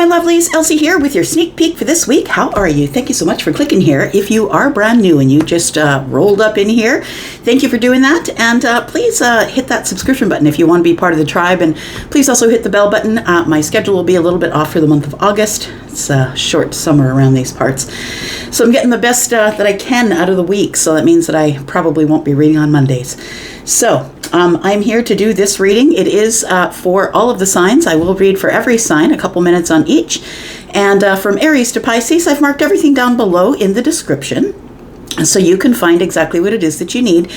my lovelies, Elsie here with your sneak peek for this week. How are you? Thank you so much for clicking here. If you are brand new and you just rolled up in here, thank you for doing that. And please hit that subscription button if you want to be part of the tribe. And please also hit the bell button. My schedule will be a little bit off for the month of August. It's a short summer around these parts. So I'm getting the best that I can out of the week. So that means that I probably won't be reading on Mondays. So I'm here to do this reading. It is for all of the signs. I will read for every sign, a couple minutes on each. And from Aries to Pisces, I've marked everything down below in the description, so you can find exactly what it is that you need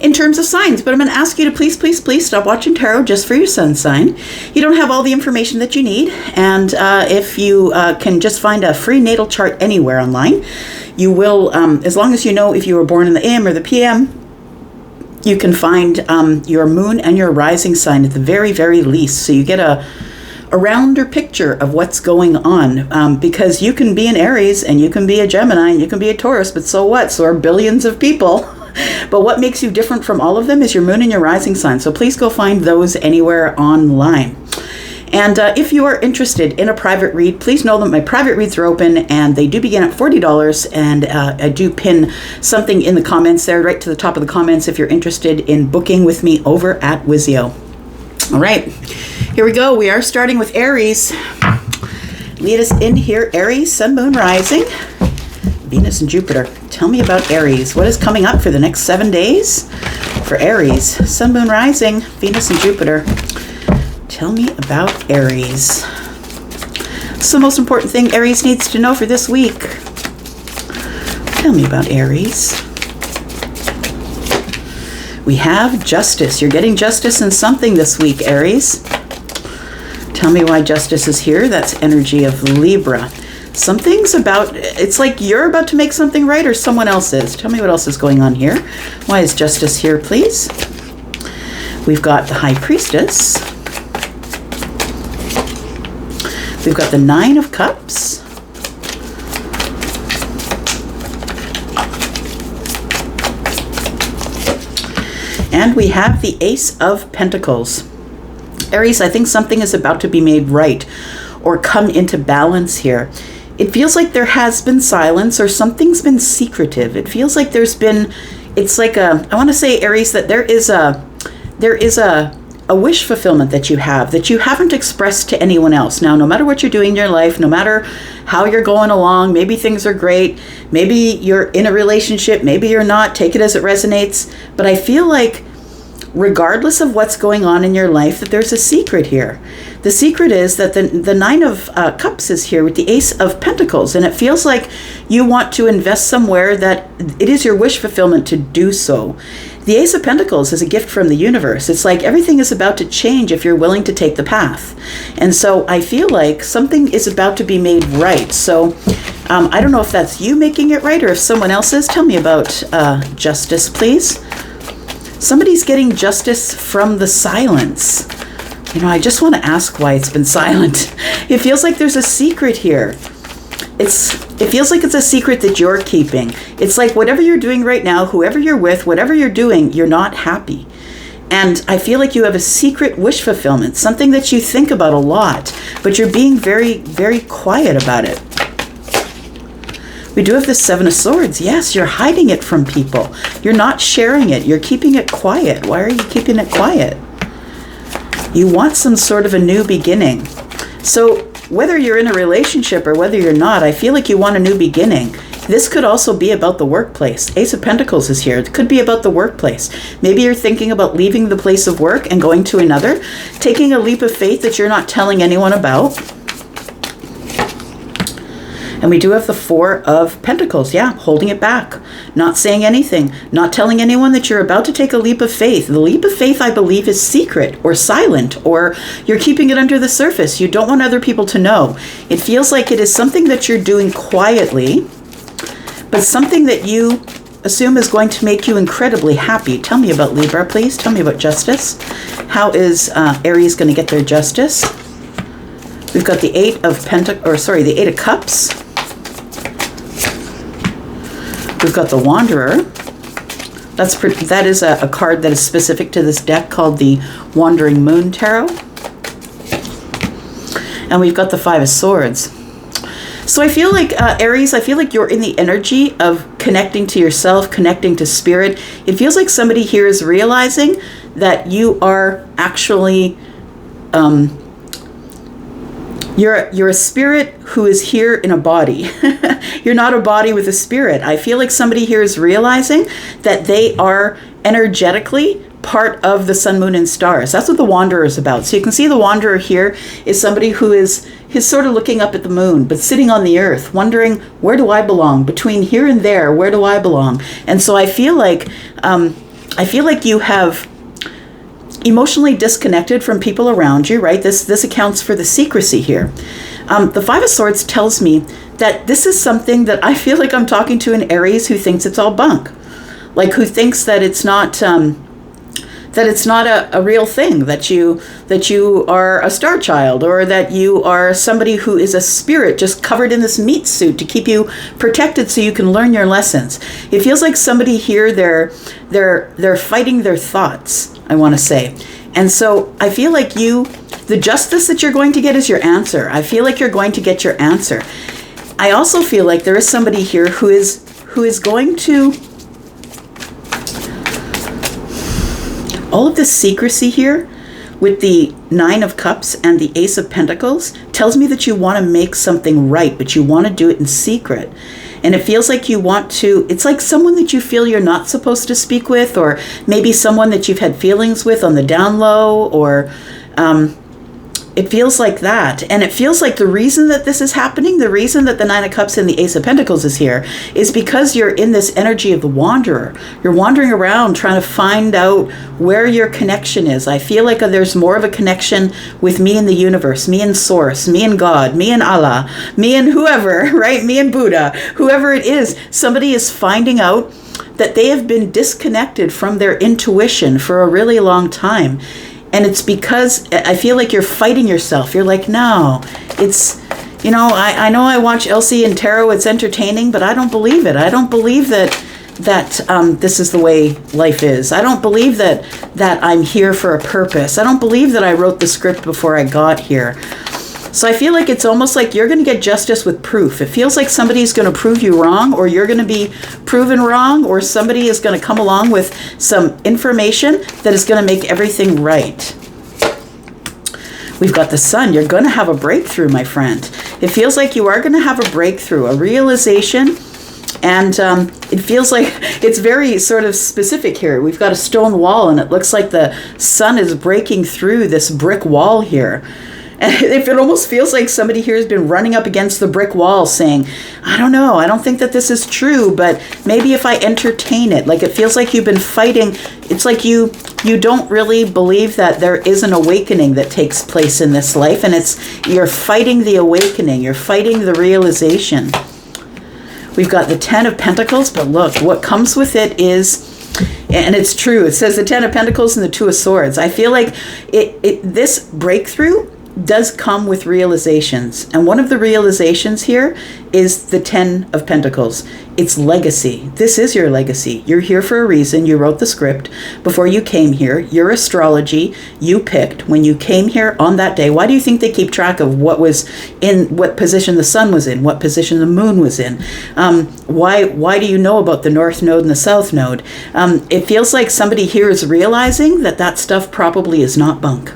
in terms of signs. But I'm going to ask you to please, please, please stop watching tarot just for your sun sign. You don't have all the information that you need. And if you can just find a free natal chart anywhere online, you will, as long as you know if you were born in the AM or the PM, you can find your moon and your rising sign at the very, very least. So you get a rounder picture of what's going on, because you can be an Aries and you can be a Gemini and you can be a Taurus, but so what? So are billions of people. But what makes you different from all of them is your moon and your rising sign. So please go find those anywhere online. And if you are interested in a private read, please know that my private reads are open and they do begin at $40. And I do pin something in the comments there, right to the top of the comments, if you're interested in booking with me over at Wizio. All right, here we go. We are starting with Aries. Lead us in here, Aries, Sun, Moon, Rising, Venus and Jupiter. Tell me about Aries. What is coming up for the next 7 days for Aries? Sun, Moon, Rising, Venus and Jupiter. Tell me about Aries. It's the most important thing Aries needs to know for this week. Tell me about Aries. We have justice. You're getting justice in something this week, Aries. Tell me why justice is here. That's energy of Libra. Something's about, it's like you're about to make something right or someone else is. Tell me what else is going on here. Why is justice here, please? We've got the High Priestess. We've got the Nine of Cups. And we have the Ace of Pentacles. Aries, I think something is about to be made right or come into balance here. It feels like there has been silence or something's been secretive. It feels like there's been, it's like a, I want to say, Aries, that there is a wish fulfillment that you haven't expressed to anyone else. Now, no matter what you're doing in your life, no matter how you're going along, maybe things are great, maybe you're in a relationship, maybe you're not, take it as it resonates. But I feel like regardless of what's going on in your life, that there's a secret here. The secret is that the Nine of Cups is here with the Ace of Pentacles, and it feels like you want to invest somewhere that it is your wish fulfillment to do so. The Ace of Pentacles is a gift from the universe. It's like everything is about to change if you're willing to take the path. And so I feel like something is about to be made right. So I don't know if that's you making it right or if someone else is. Tell me about justice, please. Somebody's getting justice from the silence. You know, I just want to ask why it's been silent. It feels like there's a secret here. It feels like it's a secret that you're keeping. It's like whatever you're doing right now, whoever you're with, whatever you're doing, you're not happy. And I feel like you have a secret wish fulfillment, something that you think about a lot, but you're being very, very quiet about it. We do have the Seven of Swords. Yes, you're hiding it from people. You're not sharing it. You're keeping it quiet. Why are you keeping it quiet? You want some sort of a new beginning. So whether you're in a relationship or whether you're not, I feel like you want a new beginning. This could also be about the workplace. Ace of Pentacles is here. It could be about the workplace. Maybe you're thinking about leaving the place of work and going to another, taking a leap of faith that you're not telling anyone about. And we do have the Four of Pentacles. Yeah, holding it back, not saying anything, not telling anyone that you're about to take a leap of faith. The leap of faith, I believe, is secret or silent, or you're keeping it under the surface. You don't want other people to know. It feels like it is something that you're doing quietly, but something that you assume is going to make you incredibly happy. Tell me about Libra, please. Tell me about justice. How is Aries going to get their justice? We've got the Eight of Cups. We've got the Wanderer. That is a card that is specific to this deck called the Wandering Moon Tarot. And we've got the Five of Swords. So I feel like, Aries, I feel like you're in the energy of connecting to yourself, connecting to spirit. It feels like somebody here is realizing that you are actually, you're a spirit who is here in a body. You're not a body with a spirit. I feel like somebody here is realizing that they are energetically part of the sun, moon, and stars. That's what the Wanderer is about. So you can see the Wanderer here is somebody who is sort of looking up at the moon, but sitting on the earth, wondering, where do I belong? Between here and there, where do I belong? And so I feel like you have emotionally disconnected from people around you, right? This accounts for the secrecy here. The Five of Swords tells me that this is something that I feel like I'm talking to an Aries who thinks it's all bunk, like who thinks that it's not a real thing, that you are a star child, or that you are somebody who is a spirit just covered in this meat suit to keep you protected so you can learn your lessons. It feels like somebody here, they're fighting their thoughts, I want to say. And so I feel like the justice that you're going to get is your answer. I feel like you're going to get your answer. I also feel like there is somebody here who is going to, all of this secrecy here with the Nine of Cups and the Ace of Pentacles tells me that you want to make something right, but you want to do it in secret. And it feels like you want to, it's like someone that you feel you're not supposed to speak with, or maybe someone that you've had feelings with on the down low, or it feels like that. And it feels like the reason that this is happening, the reason that the Nine of Cups and the Ace of Pentacles is here, is because you're in this energy of the Wanderer. You're wandering around trying to find out where your connection is. I feel like there's more of a connection with me and the universe, me and Source, me and God, me and Allah, me and whoever, right? Me and Buddha, whoever it is. Somebody is finding out that they have been disconnected from their intuition for a really long time. And it's because I feel like you're fighting yourself. You're like, no, it's, I know I watch Elsie and Tarot, it's entertaining, but I don't believe it. I don't believe that this is the way life is. I don't believe that I'm here for a purpose. I don't believe that I wrote the script before I got here. So I feel like it's almost like you're going to get justice with proof. It feels like somebody's going to prove you wrong, or you're going to be proven wrong, or somebody is going to come along with some information that is going to make everything right. We've got the Sun. You're going to have a breakthrough, my friend. It feels like you are going to have a breakthrough, a realization. And it feels like it's very sort of specific here. We've got a stone wall, and it looks like the sun is breaking through this brick wall here. And if it almost feels like somebody here has been running up against the brick wall saying, I don't know, I don't think that this is true, but maybe if I entertain it, like it feels like you've been fighting. It's like you don't really believe that there is an awakening that takes place in this life, and you're fighting the awakening, you're fighting the realization. We've got the Ten of Pentacles, but look, what comes with it is, and it's true, it says the Ten of Pentacles and the Two of Swords. I feel like this breakthrough does come with realizations. And one of the realizations here is the Ten of Pentacles. It's legacy. This is your legacy. You're here for a reason. You wrote the script before you came here. Your astrology you picked when you came here on that day. Why do you think they keep track of what position the sun was in, what position the moon was in? Why do you know about the North Node and the South Node? It feels like somebody here is realizing that stuff probably is not bunk.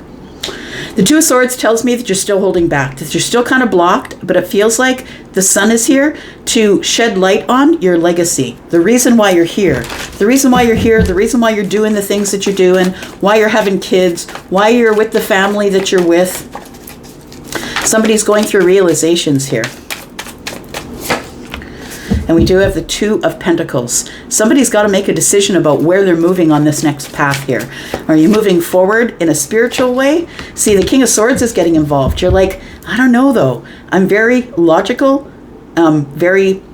The Two of Swords tells me that you're still holding back, that you're still kind of blocked, but it feels like the sun is here to shed light on your legacy. The reason why you're here, the reason why you're doing the things that you're doing, why you're having kids, why you're with the family that you're with. Somebody's going through realizations here. And we do have the Two of Pentacles. Somebody's got to make a decision about where they're moving on this next path here. Are you moving forward in a spiritual way? See, the King of Swords is getting involved. You're like, I don't know though. I'm very logical, very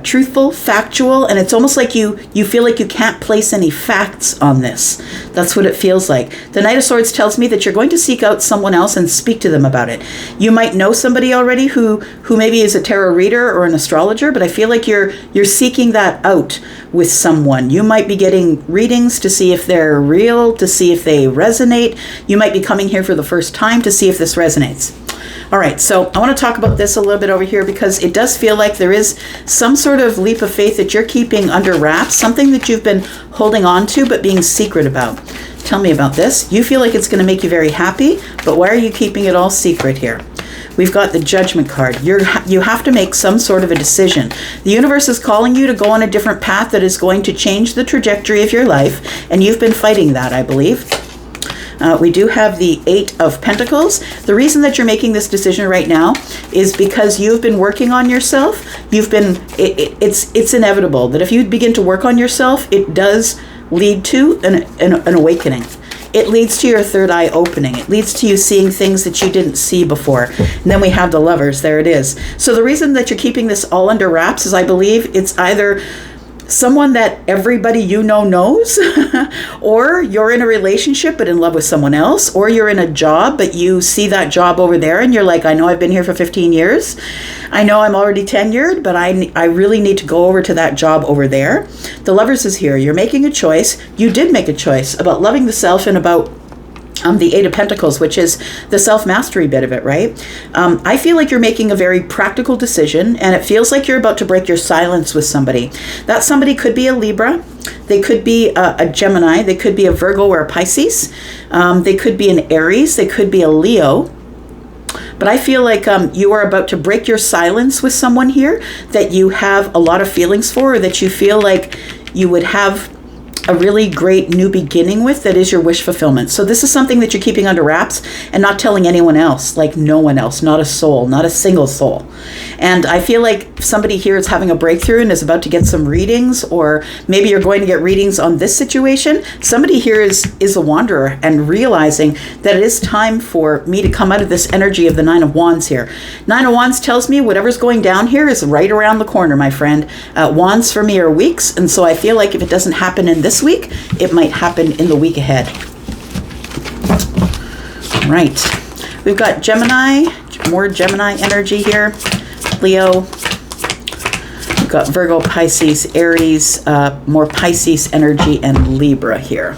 truthful, factual, and it's almost like you feel like you can't place any facts on this. That's what it feels like. The Knight of Swords tells me that you're going to seek out someone else and speak to them about it. You might know somebody already who maybe is a tarot reader or an astrologer, but I feel like you're seeking that out with someone. You might be getting readings to see if they're real, to see if they resonate. You might be coming here for the first time to see if this resonates. All right, so I want to talk about this a little bit over here because it does feel like there is some sort of leap of faith that you're keeping under wraps, something that you've been holding on to but being secret about. Tell me about this. You feel like it's going to make you very happy, but why are you keeping it all secret here? We've got the Judgment card. You have to make some sort of a decision. The universe is calling you to go on a different path that is going to change the trajectory of your life, and you've been fighting that, I believe. We do have the 8 of Pentacles. The reason that you're making this decision right now is because you've been working on yourself. It's inevitable that if you begin to work on yourself, it does lead to an awakening. It leads to your third eye opening. It leads to you seeing things that you didn't see before. And then we have the Lovers. There it is. So the reason that you're keeping this all under wraps is I believe it's either someone that everybody you know knows, or you're in a relationship but in love with someone else, or you're in a job but you see that job over there and you're like, I know I've been here for 15 years. I know I'm already tenured, but I really need to go over to that job over there. The Lovers is here. You're making a choice. You did make a choice about loving the self and about the 8 of Pentacles, which is the self-mastery bit of it, right? I feel like you're making a very practical decision, and it feels like you're about to break your silence with somebody. That somebody could be a Libra. They could be a Gemini. They could be a Virgo or a Pisces. They could be an Aries. They could be a Leo. But I feel like you are about to break your silence with someone here that you have a lot of feelings for, or that you feel like you would have a really great new beginning with, that is your wish fulfillment. So this is something that you're keeping under wraps and not telling anyone else, like no one else, not a soul, not a single soul. And I feel like somebody here is having a breakthrough and is about to get some readings, or maybe you're going to get readings on this situation. Somebody here is a wanderer and realizing that it is time for me to come out of this energy of the 9 of Wands here. 9 of Wands tells me whatever's going down here is right around the corner, my friend. Wands for me are weeks, and so I feel like if it doesn't happen in this week, it might happen in the week ahead. All right, we've got Gemini, more Gemini energy here, Leo, we've got Virgo, Pisces, Aries, more Pisces energy, and Libra here.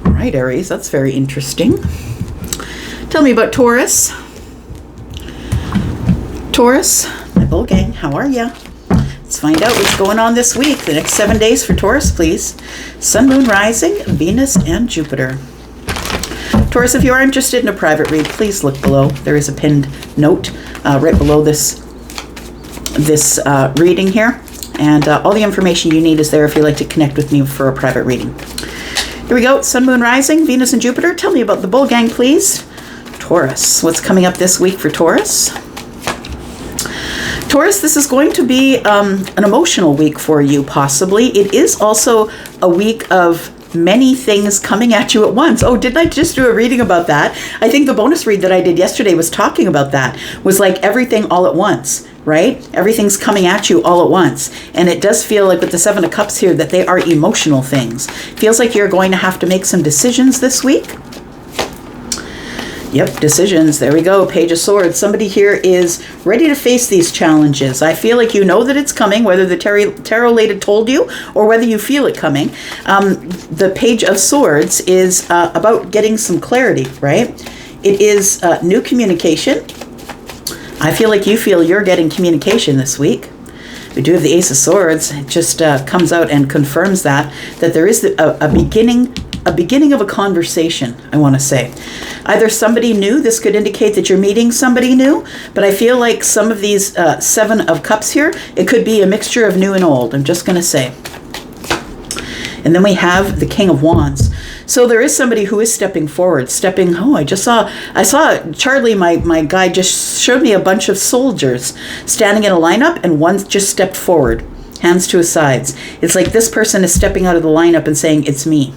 All right, Aries, that's very interesting. Tell me about Taurus. Taurus, my bull gang, how are ya? Let's find out what's going on this week. The next 7 days for Taurus, please. Sun, Moon, Rising, Venus, and Jupiter. Taurus, if you are interested in a private read, please look below. There is a pinned note right below this reading here. And all the information you need is there if you'd like to connect with me for a private reading. Here we go. Sun, Moon, Rising, Venus, and Jupiter. Tell me about the bull gang, please. Taurus. What's coming up this week for Taurus? Taurus, this is going to be an emotional week for you, possibly. It is also a week of many things coming at you at once. Oh, didn't I just do a reading about that? I think the bonus read that I did yesterday was talking about that. Was like everything all at once, right? Everything's coming at you all at once. And it does feel like with the 7 of Cups here that they are emotional things. Feels like you're going to have to make some decisions this week. Yep, decisions. There we go. Page of Swords. Somebody here is ready to face these challenges. I feel like you know that it's coming, whether the tarot lady told you or whether you feel it coming. The Page of Swords is about getting some clarity, right? It is new communication. I feel like you feel you're getting communication this week. We do have the Ace of Swords. It just comes out and confirms that there is a beginning of a conversation, I want to say. Either somebody new, this could indicate that you're meeting somebody new, but I feel like some of these 7 of Cups here, it could be a mixture of new and old, I'm just going to say. And then we have the King of Wands. So there is somebody who is stepping forward, I saw Charlie, my guy, just showed me a bunch of soldiers standing in a lineup, and one just stepped forward, hands to his sides. It's like this person is stepping out of the lineup and saying, it's me.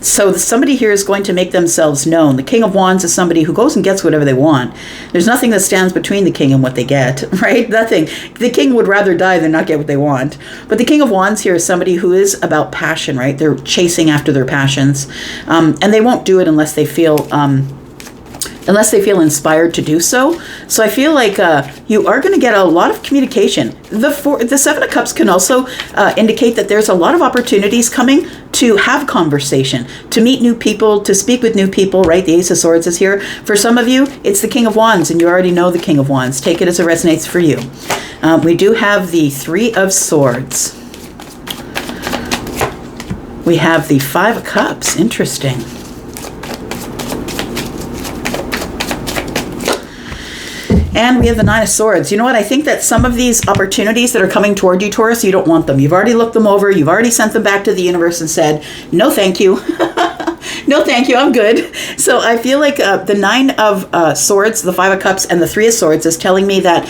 So somebody here is going to make themselves known. The King of Wands is somebody who goes and gets whatever they want. There's nothing that stands between the king and what they get, right? Nothing. The king would rather die than not get what they want. But the King of Wands here is somebody who is about passion, right? They're chasing after their passions. And they won't do it unless they feel unless they feel inspired to do so. So I feel like you are going to get a lot of communication. The Seven of Cups can also indicate that there's a lot of opportunities coming to have conversation, to meet new people, to speak with new people, right? The Ace of Swords is here. For some of you, it's the King of Wands, and you already know the King of Wands. Take it as it resonates for you. We do have the Three of Swords. We have the Five of Cups. Interesting. And we have the Nine of Swords. You know what? I think that some of these opportunities that are coming toward you, Taurus, you don't want them. You've already looked them over. You've already sent them back to the universe and said, no, thank you. No, thank you. I'm good. So I feel like the Nine of Swords, the Five of Cups, and the Three of Swords is telling me that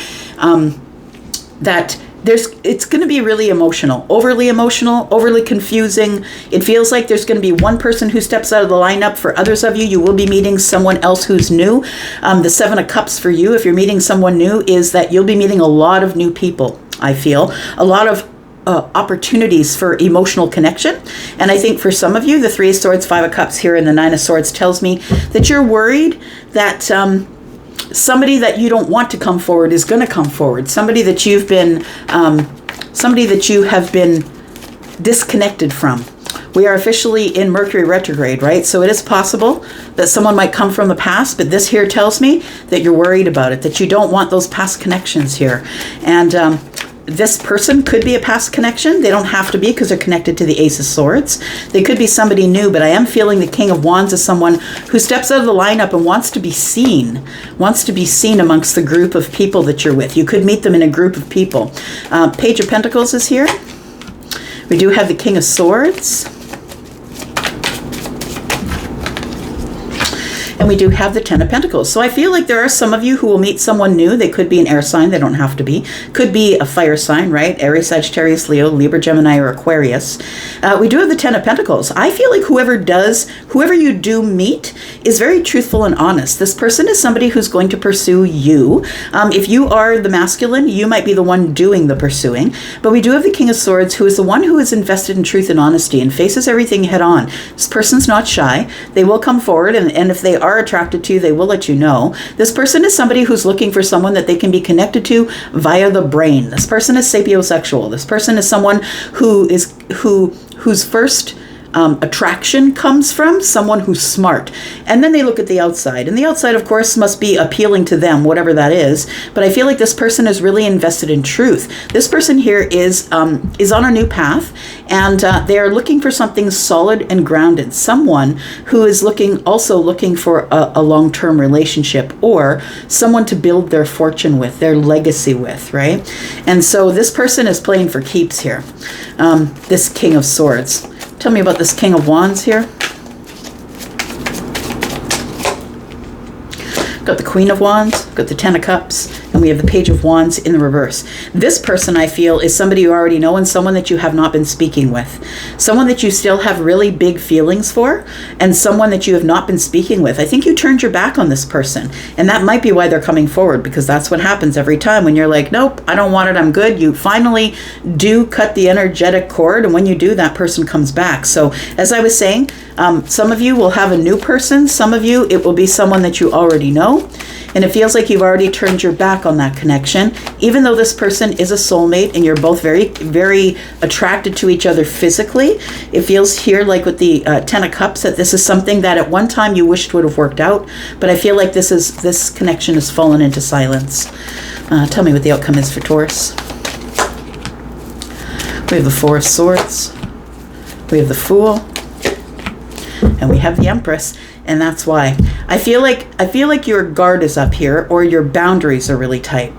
it's going to be really emotional, overly confusing. It feels like there's going to be one person who steps out of the lineup. For others of you, you will be meeting someone else who's new. The Seven of Cups for you, if you're meeting someone new, is that you'll be meeting a lot of new people, I feel. A lot of opportunities for emotional connection. And I think for some of you, the Three of Swords, Five of Cups here, and the Nine of Swords tells me that you're worried that somebody that you don't want to come forward is going to come forward. Somebody that you have been disconnected from. We are officially in Mercury retrograde, right? So it is possible that someone might come from the past, but this here tells me that you're worried about it, that you don't want those past connections here. And this person could be a past connection. They don't have to be, because they're connected to the Ace of Swords. They could be somebody new, but I am feeling the King of Wands is someone who steps out of the lineup and wants to be seen amongst the group of people that you're with. You could meet them in a group of people. Page of Pentacles is here. We do have the King of Swords. And we do have the Ten of Pentacles. So I feel like there are some of you who will meet someone new. They could be an air sign. They don't have to be. Could be a fire sign, right? Aries, Sagittarius, Leo, Libra, Gemini, or Aquarius. We do have the Ten of Pentacles. I feel like whoever you do meet is very truthful and honest. This person is somebody who's going to pursue you. If you are the masculine, you might be the one doing the pursuing. But we do have the King of Swords, who is the one who is invested in truth and honesty and faces everything head on. This person's not shy. They will come forward, and if they are attracted to you, they will let you know. This person is somebody who's looking for someone that they can be connected to via the brain. This person is sapiosexual. This person is someone whose first attraction comes from someone who's smart. And then they look at the outside. And the outside, of course, must be appealing to them, whatever that is. But I feel like this person is really invested in truth. This person here is on a new path, and they are looking for something solid and grounded. Someone who is also looking for a long-term relationship, or someone to build their fortune with, their legacy with, right? And so this person is playing for keeps here. This King of Swords. Tell me about this King of Wands here. Got the Queen of Wands, got the Ten of Cups, and we have the Page of Wands in the reverse. This person, I feel, is somebody you already know and someone that you have not been speaking with. Someone that you still have really big feelings for, and someone that you have not been speaking with. I think you turned your back on this person, and that might be why they're coming forward, because that's what happens every time when you're like, nope, I don't want it, I'm good. You finally do cut the energetic cord, and when you do, that person comes back. So as I was saying, some of you will have a new person. Some of you, it will be someone that you already know. And it feels like you've already turned your back on that connection, even though this person is a soulmate and you're both very, very attracted to each other physically. It feels here like with the Ten of Cups that this is something that at one time you wished would have worked out, but I feel like this connection has fallen into silence. Tell me what the outcome is for Taurus. We have the Four of Swords. We have the Fool. And we have the Empress. And that's why I feel like your guard is up here, or your boundaries are really tight.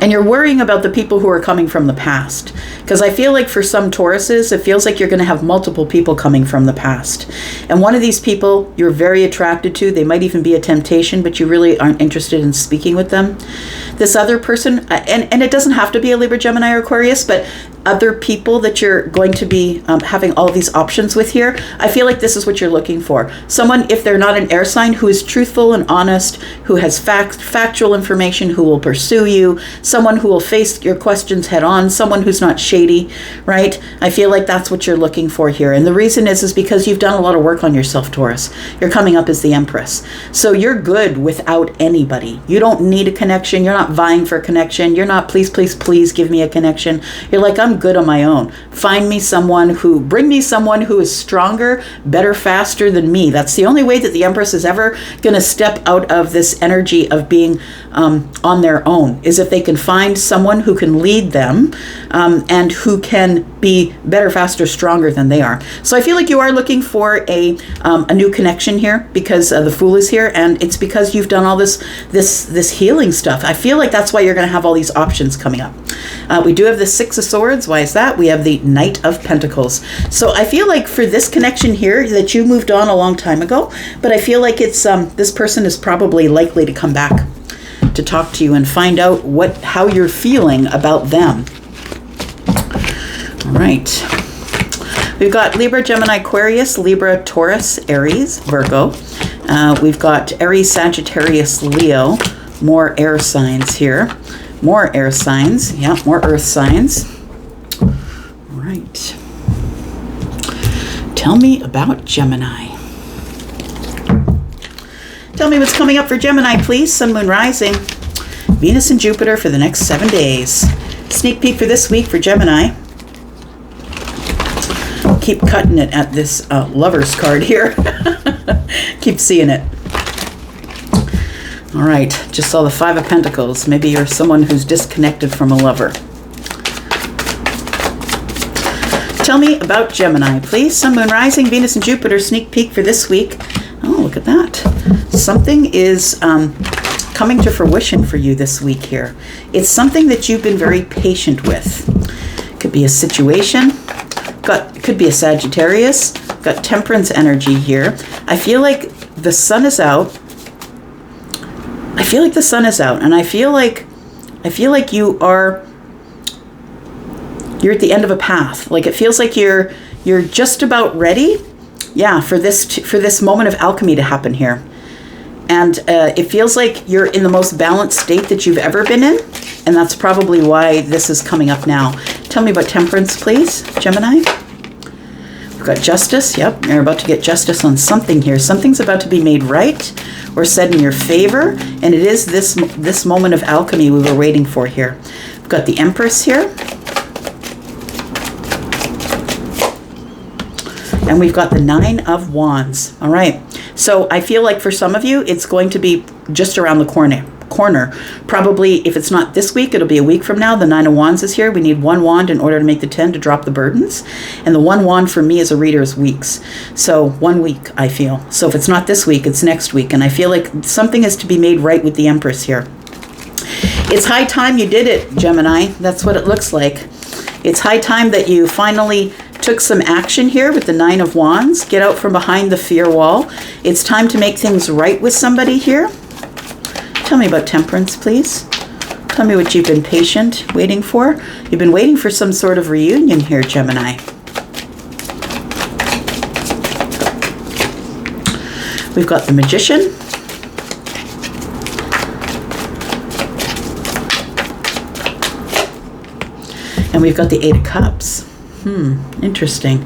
And you're worrying about the people who are coming from the past. Because I feel like for some Tauruses, it feels like you're going to have multiple people coming from the past. And one of these people you're very attracted to. They might even be a temptation, but you really aren't interested in speaking with them. This other person, and it doesn't have to be a Libra, Gemini, or Aquarius, but other people that you're going to be having all these options with here, I feel like this is what you're looking for. Someone, if they're not an air sign, who is truthful and honest, who has factual information, who will pursue you, someone who will face your questions head on, someone who's not shady, right? I feel like that's what you're looking for here. And the reason is because you've done a lot of work on yourself, Taurus. You're coming up as the Empress. So you're good without anybody. You don't need a connection. You're not vying for a connection. You're not, please, please, please give me a connection. You're like, I'm good on my own. Bring me someone who is stronger, better, faster than me. That's the only way that the Empress is ever going to step out of this energy of being on their own, is if they can find someone who can lead them and who can be better, faster, stronger than they are. So I feel like you are looking for a new connection here, because the Fool is here, and it's because you've done all this healing stuff. I feel like that's why you're going to have all these options coming up. We do have the Six of Swords. Why is that? We have the Knight of Pentacles. So I feel like for this connection here, that you moved on a long time ago, but I feel like it's this person is probably likely to come back to talk to you and find out how you're feeling about them. All right. We've got Libra, Gemini, Aquarius, Libra, Taurus, Aries, Virgo. We've got Aries, Sagittarius, Leo. More air signs here. More air signs. Yeah, more earth signs. All right. Tell me about Gemini. Tell me what's coming up for Gemini, please. Sun, Moon, Rising, Venus, and Jupiter for the next 7 days. Sneak peek for this week for Gemini. Keep cutting it at this Lovers card here. Keep seeing it. All right, just saw the Five of Pentacles. Maybe you're someone who's disconnected from a lover. Tell me about Gemini, please. Sun, Moon, Rising, Venus, and Jupiter. Sneak peek for this week. Oh, look at that. Something is coming to fruition for you this week here. It's something that you've been very patient with. Could be a situation. Could be a Sagittarius. Got Temperance energy here. I feel like the sun is out. I feel like the sun is out, and I feel like you're at the end of a path. Like it feels like you're just about ready, yeah, for this moment of alchemy to happen here. And it feels like you're in the most balanced state that you've ever been in, and that's probably why this is coming up now. Tell me about Temperance, please, Gemini. We've got Justice. Yep, you're about to get justice on something here. Something's about to be made right or said in your favor, and it is this moment of alchemy we were waiting for here. We've got the Empress here. And we've got the Nine of Wands. All right. So I feel like for some of you, it's going to be just around the corner. Probably, if it's not this week, it'll be a week from now. The Nine of Wands is here. We need one wand in order to make the 10 to drop the burdens. And the one wand for me as a reader is weeks. So 1 week, I feel. So if it's not this week, it's next week. And I feel like something is to be made right with the Empress here. It's high time you did it, Gemini. That's what it looks like. It's high time that you finally took some action here with the Nine of Wands. Get out from behind the fear wall. It's time to make things right with somebody here. Tell me about Temperance, please. Tell me what you've been patient, waiting for. You've been waiting for some sort of reunion here, Gemini. We've got the Magician. And we've got the Eight of Cups. Interesting.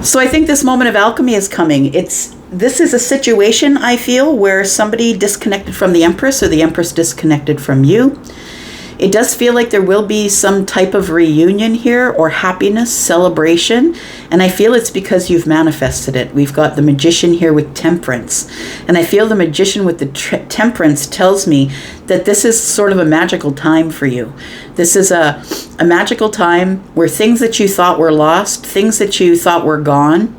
So I think this moment of alchemy is coming. This is a situation, I feel, where somebody disconnected from the Empress or the Empress disconnected from you. It does feel like there will be some type of reunion here or happiness, celebration. And I feel it's because you've manifested it. We've got the Magician here with Temperance. And I feel the Magician with the Temperance tells me that this is sort of a magical time for you. This is a magical time where things that you thought were lost, things that you thought were gone,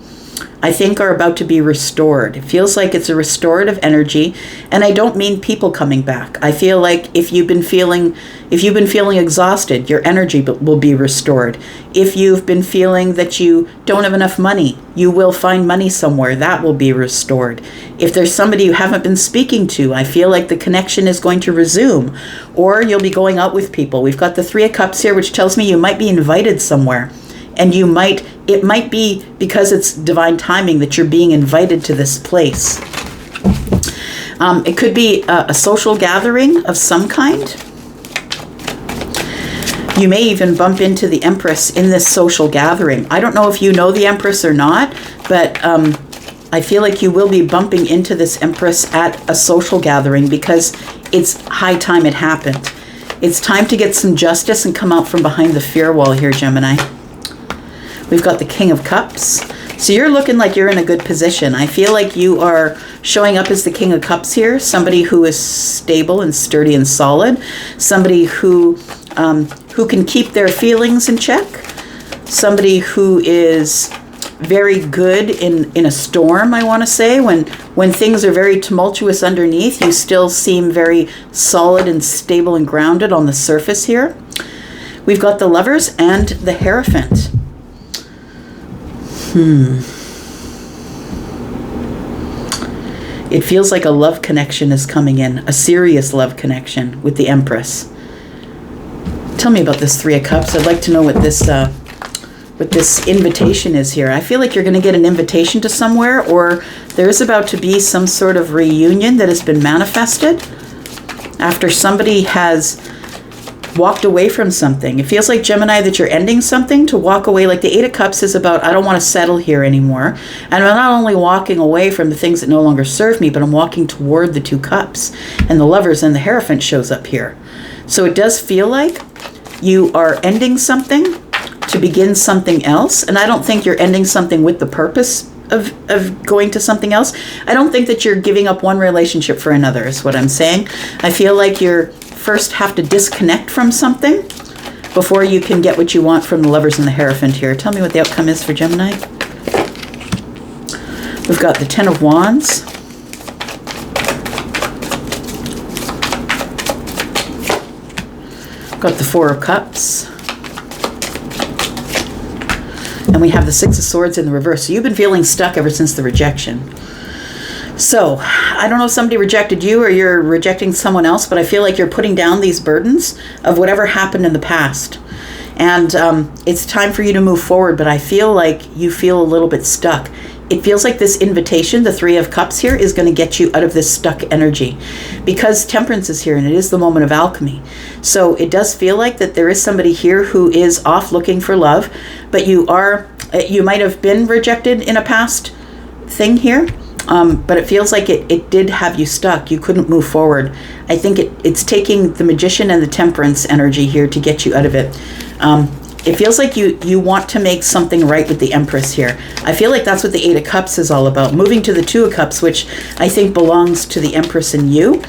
I think are about to be restored. It feels like it's a restorative energy, and I don't mean people coming back. I feel like if you've been feeling exhausted, your energy will be restored. If you've been feeling that you don't have enough money, you will find money somewhere. That will be restored. If there's somebody you haven't been speaking to, I feel like the connection is going to resume, or you'll be going out with people. We've got the Three of Cups here, which tells me you might be invited somewhere. And it might be because it's divine timing that you're being invited to this place. It could be a social gathering of some kind. You may even bump into the Empress in this social gathering. I don't know if you know the Empress or not, but I feel like you will be bumping into this Empress at a social gathering because it's high time it happened. It's time to get some justice and come out from behind the fear wall here, Gemini. We've got the King of Cups. So you're looking like you're in a good position. I feel like you are showing up as the King of Cups here. Somebody who is stable and sturdy and solid. Somebody who can keep their feelings in check. Somebody who is very good in a storm, I want to say. When things are very tumultuous underneath, you still seem very solid and stable and grounded on the surface here. We've got the Lovers and the Hierophant. It feels like a love connection is coming in, a serious love connection with the Empress. Tell me about this Three of Cups. I'd like to know what this invitation is here. I feel like you're going to get an invitation to somewhere, or there's about to be some sort of reunion that has been manifested after somebody has walked away from something. It feels like, Gemini, that you're ending something. To walk away, like the Eight of Cups is about, I don't want to settle here anymore. And I'm not only walking away from the things that no longer serve me, but I'm walking toward the Two Cups. And the Lovers and the Hierophant shows up here. So it does feel like you are ending something to begin something else. And I don't think you're ending something with the purpose of going to something else. I don't think that you're giving up one relationship for another, is what I'm saying. I feel like you're first have to disconnect from something before you can get what you want from the Lovers and the Hierophant here. Tell me what the outcome is for Gemini. We've got the Ten of Wands. Got the Four of Cups. And we have the Six of Swords in the reverse. So you've been feeling stuck ever since the rejection. So, I don't know if somebody rejected you or you're rejecting someone else, but I feel like you're putting down these burdens of whatever happened in the past. And it's time for you to move forward, but I feel like you feel a little bit stuck. It feels like this invitation, the Three of Cups here, is going to get you out of this stuck energy. Because Temperance is here, and it is the moment of alchemy. So it does feel like that there is somebody here who is off looking for love, but you might have been rejected in a past thing here. But it feels like it did have you stuck. You couldn't move forward. I think it's taking the Magician and the Temperance energy here to get you out of it. It feels like you want to make something right with the Empress here. I feel like that's what the Eight of Cups is all about. Moving to the Two of Cups, which I think belongs to the Empress and you.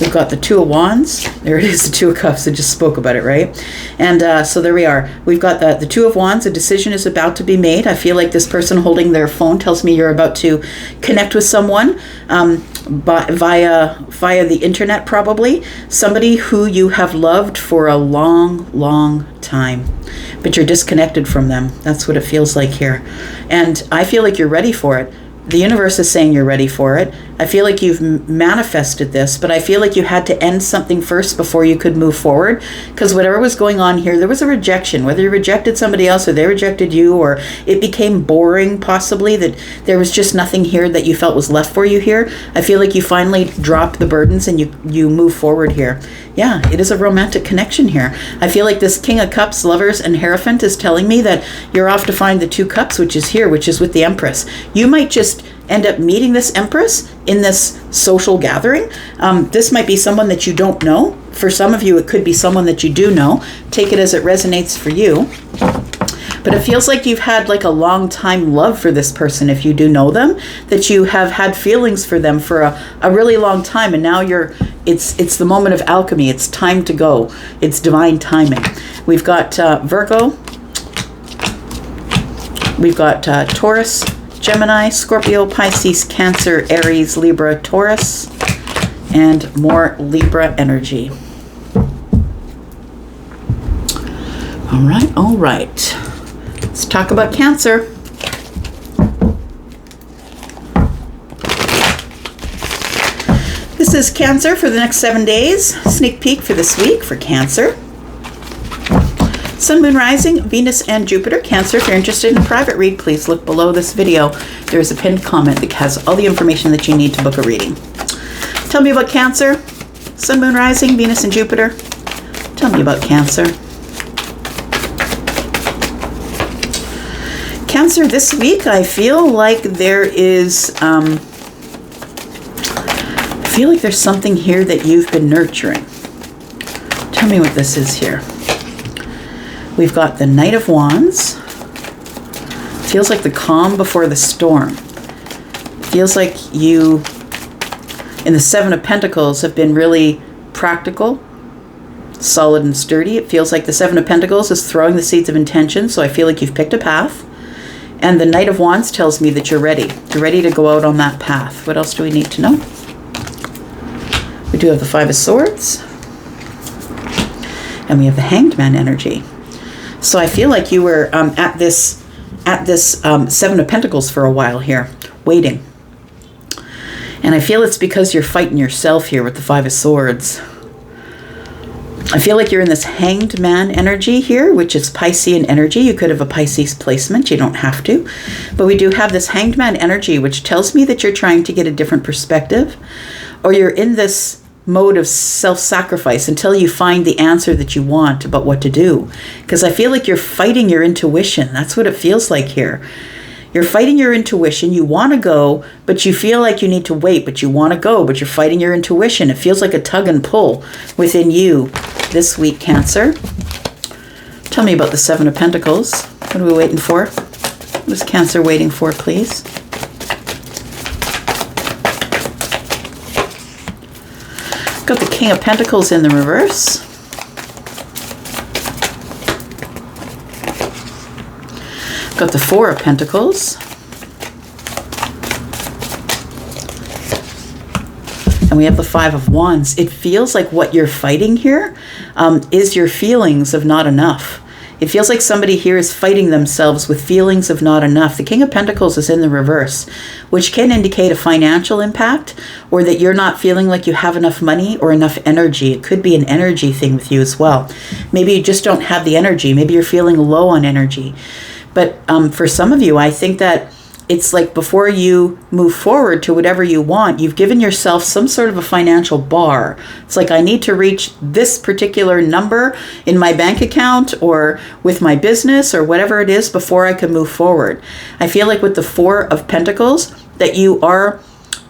We've got the Two of Wands. There it is, the Two of Cups. I just spoke about it, right? And so there we are. We've got the Two of Wands. A decision is about to be made. I feel like this person holding their phone tells me you're about to connect with someone via the internet, probably. Somebody who you have loved for a long, long time. But you're disconnected from them. That's what it feels like here. And I feel like you're ready for it. The universe is saying you're ready for it. I feel like you've manifested this, but I feel like you had to end something first before you could move forward. Because whatever was going on here, there was a rejection. Whether you rejected somebody else or they rejected you, or it became boring, possibly, that there was just nothing here that you felt was left for you here. I feel like you finally dropped the burdens and you move forward here. Yeah, it is a romantic connection here. I feel like this King of Cups, Lovers, and Hierophant is telling me that you're off to find the Two Cups, which is here, which is with the Empress. You might just end up meeting this Empress in this social gathering. This might be someone that you don't know. For some of you, it could be someone that you do know. Take it as it resonates for you. But it feels like you've had like a long time love for this person, if you do know them, that you have had feelings for them for a really long time. And now it's the moment of alchemy. It's time to go. It's divine timing. We've got Virgo We've got Taurus, Gemini, Scorpio, Pisces, Cancer, Aries, Libra, Taurus, and more Libra energy. All right. Let's talk about Cancer. This is Cancer for the next 7 days. Sneak peek for this week for Cancer. Sun, Moon, Rising, Venus, and Jupiter. Cancer, if you're interested in a private read, please look below this video. There is a pinned comment that has all the information that you need to book a reading. Tell me about Cancer. Sun, Moon, Rising, Venus, and Jupiter. Tell me about Cancer. Cancer, this week, I feel like there is, I feel like there's something here that you've been nurturing. Tell me what this is here. We've got the Knight of Wands. Feels like the calm before the storm. Feels like you, in the Seven of Pentacles, have been really practical, solid and sturdy. It feels like the Seven of Pentacles is throwing the seeds of intention, so I feel like you've picked a path. And the Knight of Wands tells me that you're ready. You're ready to go out on that path. What else do we need to know? We do have the Five of Swords. And we have the Hanged Man energy. So I feel like you were at this Seven of Pentacles for a while here, waiting. And I feel it's because you're fighting yourself here with the Five of Swords. I feel like you're in this Hanged Man energy here, which is Piscean energy. You could have a Pisces placement. You don't have to. But we do have this Hanged Man energy, which tells me that you're trying to get a different perspective, or you're in this mode of self-sacrifice until you find the answer that you want about what to do. Because I feel like you're fighting your intuition. That's what it feels like here. You're fighting your intuition. You want to go, but you feel like you need to wait, but you want to go, but you're fighting your intuition. It feels like a tug and pull within you this week, Cancer. Tell me about the Seven of Pentacles. What are we waiting for? What is Cancer waiting for, please? Got the King of Pentacles in the reverse. Got the Four of Pentacles. And we have the Five of Wands. It feels like what you're fighting here is your feelings of not enough. It feels like somebody here is fighting themselves with feelings of not enough. The King of Pentacles is in the reverse, which can indicate a financial impact, or that you're not feeling like you have enough money or enough energy. It could be an energy thing with you as well. Maybe you just don't have the energy. Maybe you're feeling low on energy. But for some of you, I think that it's like before you move forward to whatever you want, you've given yourself some sort of a financial bar. It's like, I need to reach this particular number in my bank account or with my business or whatever it is before I can move forward. I feel like with the Four of Pentacles that you are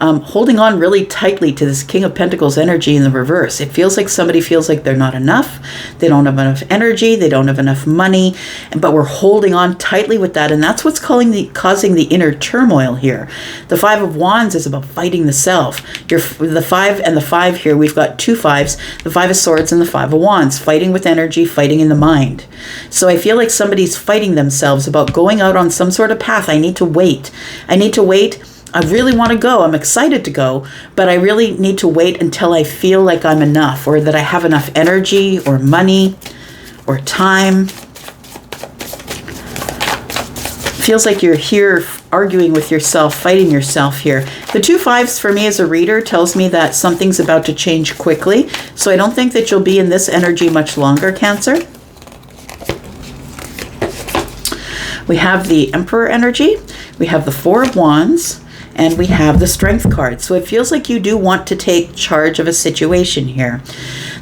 holding on really tightly to this King of Pentacles energy in the reverse. It feels like somebody feels like they're not enough. They don't have enough energy. They don't have enough money. But we're holding on tightly with that. And that's what's causing the inner turmoil here. The Five of Wands is about fighting the self. The Five and the Five here, we've got two fives, the Five of Swords and the Five of Wands, fighting with energy, fighting in the mind. So I feel like somebody's fighting themselves about going out on some sort of path. I need to wait. I need to wait. I really want to go. I'm excited to go, but I really need to wait until I feel like I'm enough, or that I have enough energy or money or time. Feels like you're here arguing with yourself, fighting yourself here. The two fives for me as a reader tells me that something's about to change quickly. So I don't think that you'll be in this energy much longer, Cancer. We have the Emperor energy. We have the Four of Wands. And we have the Strength card. So it feels like you do want to take charge of a situation here.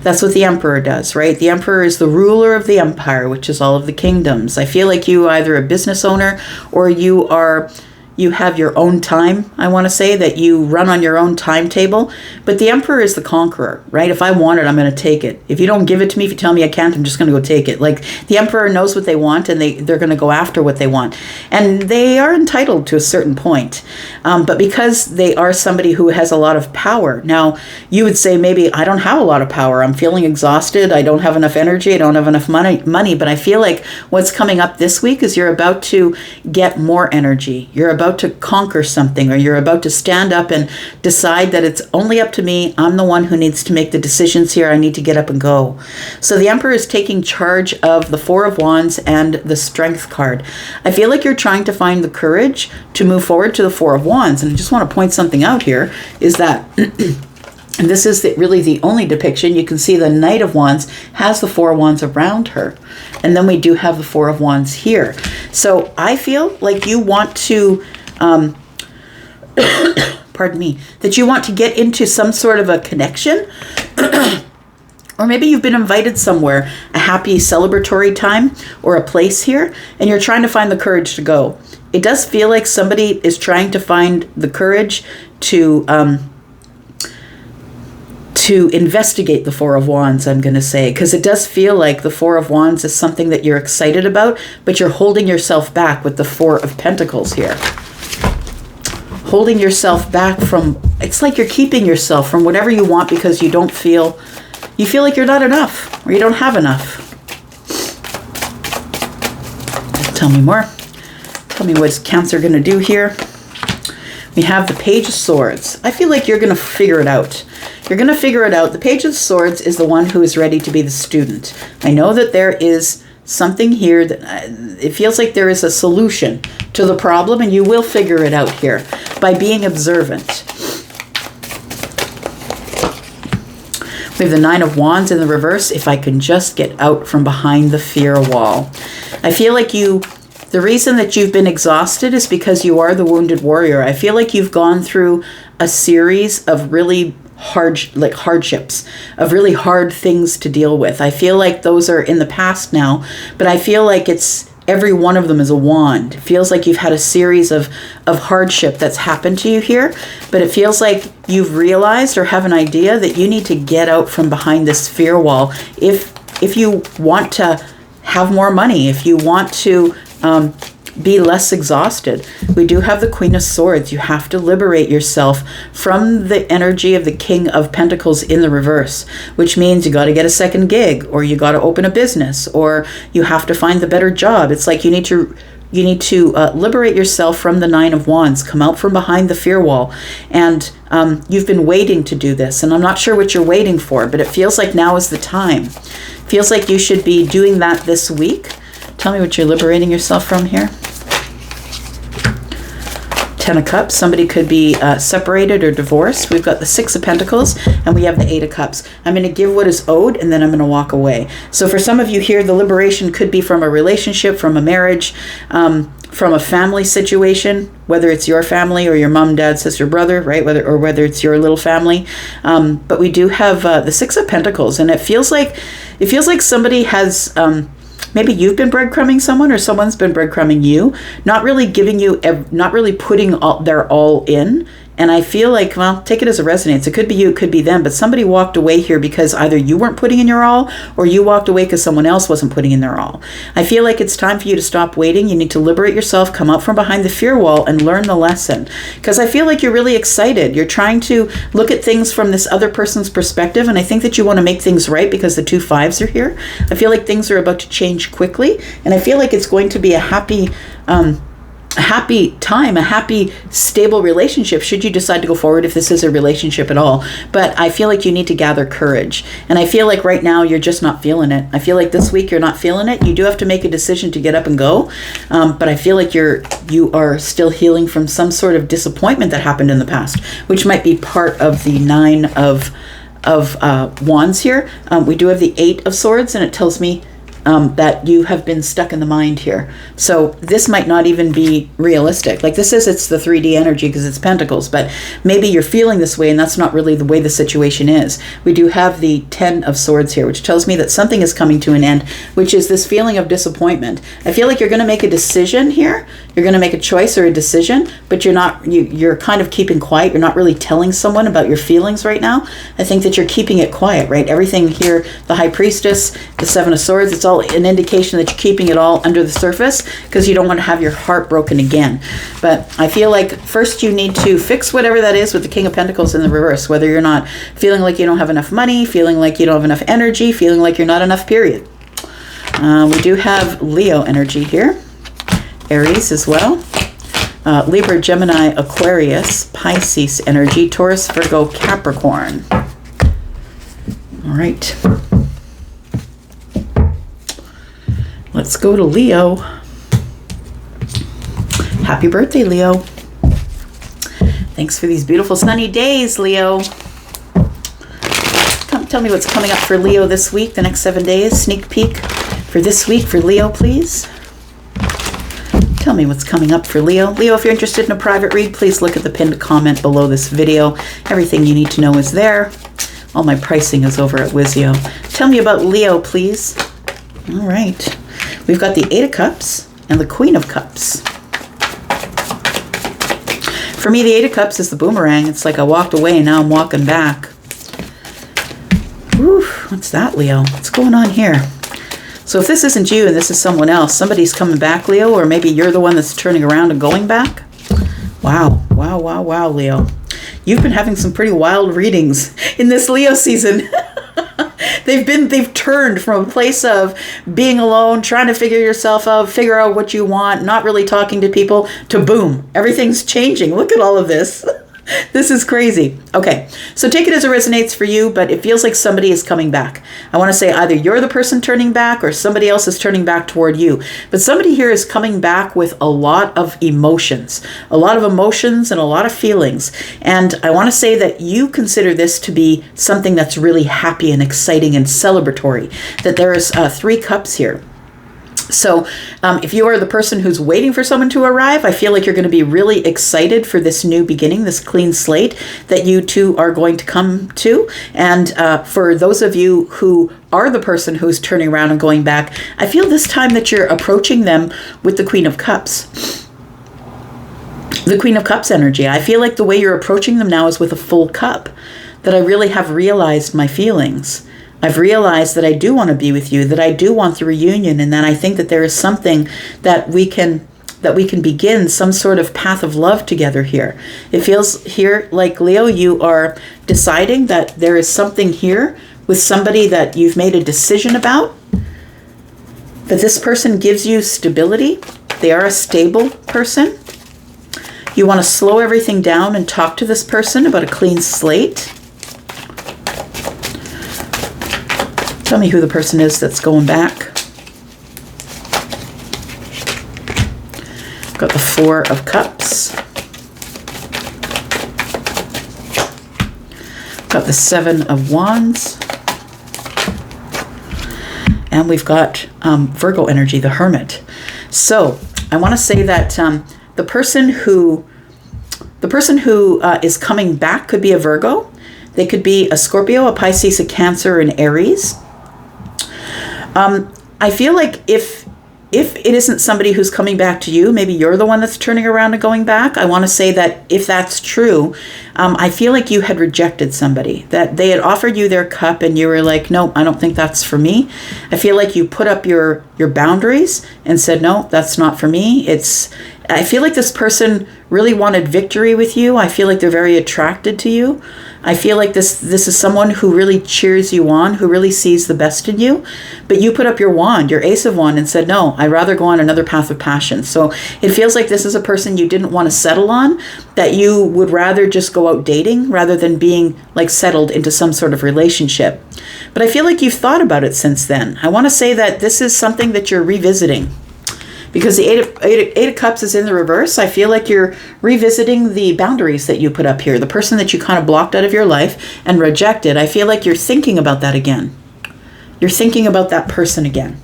That's what the Emperor does, right? The Emperor is the ruler of the empire, which is all of the kingdoms. I feel like you are either a business owner or you are you have your own time, I want to say, that you run on your own timetable. But the Emperor is the conqueror, right? If I want it, I'm going to take it. If you don't give it to me, if you tell me I can't, I'm just going to go take it. Like, the Emperor knows what they want, and they're going to go after what they want. And they are entitled to a certain point. But because they are somebody who has a lot of power. Now, you would say, maybe I don't have a lot of power. I'm feeling exhausted. I don't have enough energy. I don't have enough money. But I feel like what's coming up this week is you're about to get more energy. You're about to conquer something, or you're about to stand up and decide that it's only up to me. I'm the one who needs to make the decisions here. I need to get up and go. So the Emperor is taking charge of the Four of Wands and the Strength card. I feel like you're trying to find the courage to move forward to the Four of Wands. And I just want to point something out here is that and this is really the only depiction. You can see the Knight of Wands has the Four of Wands around her. And then we do have the Four of Wands here. So I feel like you want to, pardon me, that you want to get into some sort of a connection. Or maybe you've been invited somewhere, a happy celebratory time or a place here, and you're trying to find the courage to go. It does feel like somebody is trying to find the courage to investigate the Four of Wands, I'm going to say, because it does feel like the Four of Wands is something that you're excited about, but you're holding yourself back with the Four of Pentacles here. Holding yourself back from, it's like you're keeping yourself from whatever you want because you feel like you're not enough, or you don't have enough. Tell me more. Tell me what's Cancer going to do here. We have the Page of Swords. I feel like you're going to figure it out. You're going to figure it out. The Page of Swords is the one who is ready to be the student. I know that there is something here that it feels like there is a solution to the problem, and you will figure it out here by being observant. We have the Nine of Wands in the reverse. If I can just get out from behind the fear wall. I feel like the reason that you've been exhausted is because you are the wounded warrior. I feel like you've gone through a series of really hardships, of really hard things to deal with. I feel like those are in the past now, but I feel like every one of them is a wand. It feels like you've had a series of hardship that's happened to you here, but it feels like you've realized or have an idea that you need to get out from behind this fear wall. If you want to have more money, if you want to be less exhausted. We do have the Queen of Swords. You have to liberate yourself from the energy of the King of Pentacles in the reverse, which means you got to get a second gig, or you got to open a business, or you have to find the better job. It's like you need to liberate yourself from the Nine of Wands, come out from behind the fear wall. And you've been waiting to do this, and I'm not sure what you're waiting for, but it feels like now is the time. Feels like you should be doing that this week. Tell me what you're liberating yourself from here. Ten of Cups. Somebody could be separated or divorced. We've got the Six of Pentacles, and we have the Eight of Cups. I'm going to give what is owed, and then I'm going to walk away. So for some of you here, the liberation could be from a relationship, from a marriage, from a family situation, whether it's your family or your mom, dad, sister, brother, right? Whether it's your little family. But we do have the Six of Pentacles, and it feels like somebody has. Maybe you've been breadcrumbing someone, or someone's been breadcrumbing you, not really putting their all in. And I feel like, well, take it as a resonance. It could be you, it could be them, but somebody walked away here because either you weren't putting in your all, or you walked away because someone else wasn't putting in their all. I feel like it's time for you to stop waiting. You need to liberate yourself, come out from behind the fear wall, and learn the lesson. Because I feel like you're really excited. You're trying to look at things from this other person's perspective, and I think that you want to make things right because the 2 5s are here. I feel like things are about to change quickly, and I feel like it's going to be a happy time, a happy, stable relationship, should you decide to go forward, if this is a relationship at all. But I feel like you need to gather courage. And I feel like right now you're just not feeling it. I feel like this week you're not feeling it. You do have to make a decision to get up and go. But I feel like you are still healing from some sort of disappointment that happened in the past, which might be part of the Nine of Wands here. We do have the Eight of Swords, and it tells me that you have been stuck in the mind here. So this might not even be realistic. Like this is, it's the 3D energy because it's pentacles, but maybe you're feeling this way and that's not really the way the situation is. We do have the 10 of Swords here, which tells me that something is coming to an end, which is this feeling of disappointment. I feel like you're going to make a decision here. You're going to make a choice or a decision, but you're not, you're kind of keeping quiet. You're not really telling someone about your feelings right now. I think that you're keeping it quiet, right? Everything here, the High Priestess, the 7 of Swords, it's all an indication that you're keeping it all under the surface because you don't want to have your heart broken again. But I feel like first you need to fix whatever that is with the King of Pentacles in the reverse, whether you're not feeling like you don't have enough money, feeling like you don't have enough energy, feeling like you're not enough, period. We do have Leo energy here, Aries as well, Libra, Gemini, Aquarius, Pisces energy, Taurus, Virgo, Capricorn. All right. Let's go to Leo. Happy birthday, Leo. Thanks for these beautiful sunny days, Leo. Come tell me what's coming up for Leo this week, the next 7 days. Sneak peek for this week for Leo, please. Tell me what's coming up for Leo. Leo, if you're interested in a private read, please look at the pinned comment below this video. Everything you need to know is there. All my pricing is over at Wizio. Tell me about Leo, please. All right. We've got the 8 of Cups and the Queen of Cups. For me, the 8 of Cups is the boomerang. It's like I walked away and now I'm walking back. Whew, what's that, Leo? What's going on here? So if this isn't you and this is someone else, somebody's coming back, Leo, or maybe you're the one that's turning around and going back. Wow, wow, wow, wow, Leo. You've been having some pretty wild readings in this Leo season. They've turned from a place of being alone, trying to figure yourself out, figure out what you want, not really talking to people, to boom, everything's changing. Look at all of this. This is crazy. Okay, so take it as it resonates for you, but it feels like somebody is coming back. I want to say either you're the person turning back or somebody else is turning back toward you. But somebody here is coming back with a lot of emotions and a lot of feelings. And I want to say that you consider this to be something that's really happy and exciting and celebratory, that there is 3 cups here. So if you are the person who's waiting for someone to arrive, I feel like you're going to be really excited for this new beginning, this clean slate that you two are going to come to. And for those of you who are the person who's turning around and going back, I feel this time that you're approaching them with the Queen of Cups. The Queen of Cups energy. I feel like the way you're approaching them now is with a full cup, that I really have realized my feelings. I've realized that I do want to be with you, that I do want the reunion, and that I think that there is something that we can begin some sort of path of love together here. It feels here like, Leo, you are deciding that there is something here with somebody that you've made a decision about, that this person gives you stability. They are a stable person. You want to slow everything down and talk to this person about a clean slate. Tell me who the person is that's going back. Got the 4 of Cups. Got the 7 of Wands. And we've got Virgo energy, the Hermit. So I want to say that the person who is coming back could be a Virgo. They could be a Scorpio, a Pisces, a Cancer, an Aries. I feel like if it isn't somebody who's coming back to you, maybe you're the one that's turning around and going back. I want to say that if that's true, I feel like you had rejected somebody, that they had offered you their cup and you were like, no, I don't think that's for me. I feel like you put up your boundaries and said, no, that's not for me. I feel like this person really wanted victory with you. I feel like they're very attracted to you. I feel like this is someone who really cheers you on, who really sees the best in you. But you put up your wand, your Ace of Wands, and said, no, I'd rather go on another path of passion. So it feels like this is a person you didn't want to settle on, that you would rather just go out dating rather than being like settled into some sort of relationship. But I feel like you've thought about it since then. I want to say that this is something that you're revisiting. Because the eight of Cups is in the reverse, I feel like you're revisiting the boundaries that you put up here, the person that you kind of blocked out of your life and rejected. I feel like you're thinking about that again. You're thinking about that person again.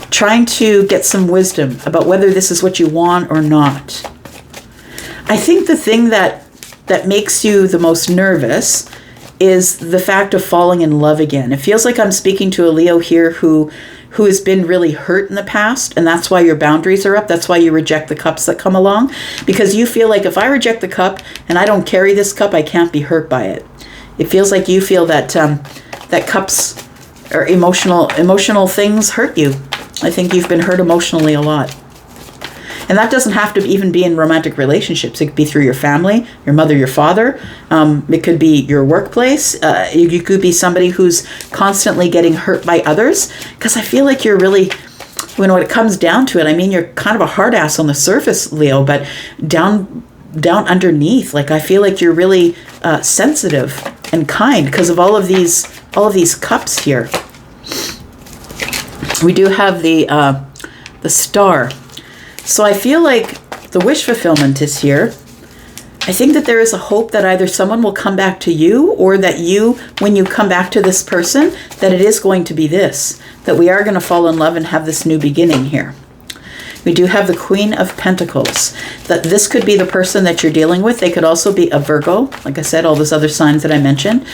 trying to get some wisdom about whether this is what you want or not. I think the thing that makes you the most nervous is the fact of falling in love again. It feels like I'm speaking to a Leo here who has been really hurt in the past, and that's why your boundaries are up. That's why you reject the cups that come along, because you feel like if I reject the cup and I don't carry this cup, I can't be hurt by it. It feels like you feel that that cups or emotional things hurt you. I think you've been hurt emotionally a lot. And that doesn't have to even be in romantic relationships. It could be through your family, your mother, your father. It could be your workplace. You could be somebody who's constantly getting hurt by others. Because I feel like you're really, when it comes down to it, I mean, you're kind of a hard ass on the surface, Leo, but down underneath, like I feel like you're really sensitive and kind because of all of these cups here. We do have the star. So I feel like the wish fulfillment is here. I think that there is a hope that either someone will come back to you, or that you, when you come back to this person, that it is going to be this, that we are going to fall in love and have this new beginning here. We do have the Queen of Pentacles. That this could be the person that you're dealing with. They could also be a Virgo. Like I said, all those other signs that I mentioned.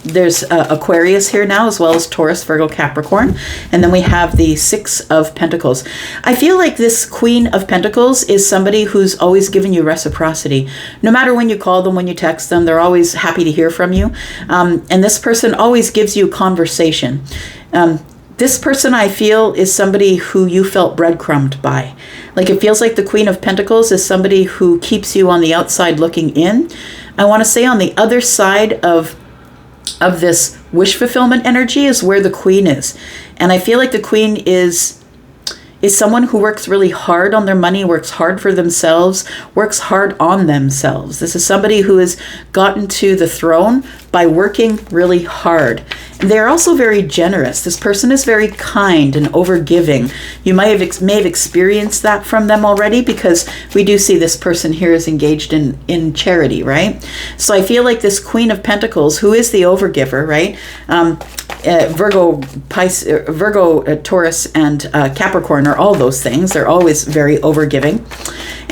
There's Aquarius here now, as well as Taurus, Virgo, Capricorn. And then we have the Six of Pentacles. I feel like this Queen of Pentacles is somebody who's always giving you reciprocity. No matter when you call them, when you text them, they're always happy to hear from you. And this person always gives you conversation. This person, I feel, is somebody who you felt breadcrumbed by. Like, it feels like the Queen of Pentacles is somebody who keeps you on the outside looking in. I want to say on the other side of this wish fulfillment energy is where the Queen is. And I feel like the Queen is someone who works really hard on their money, works hard for themselves, works hard on themselves. This is somebody who has gotten to the throne by working really hard. And they're also very generous. This person is very kind and overgiving. You may have experienced that from them already, because we do see this person here is engaged in charity, right? So I feel like this Queen of Pentacles, who is the overgiver, right? Virgo, Pisces, Virgo, Taurus, and Capricorn are all those things. They're always very overgiving.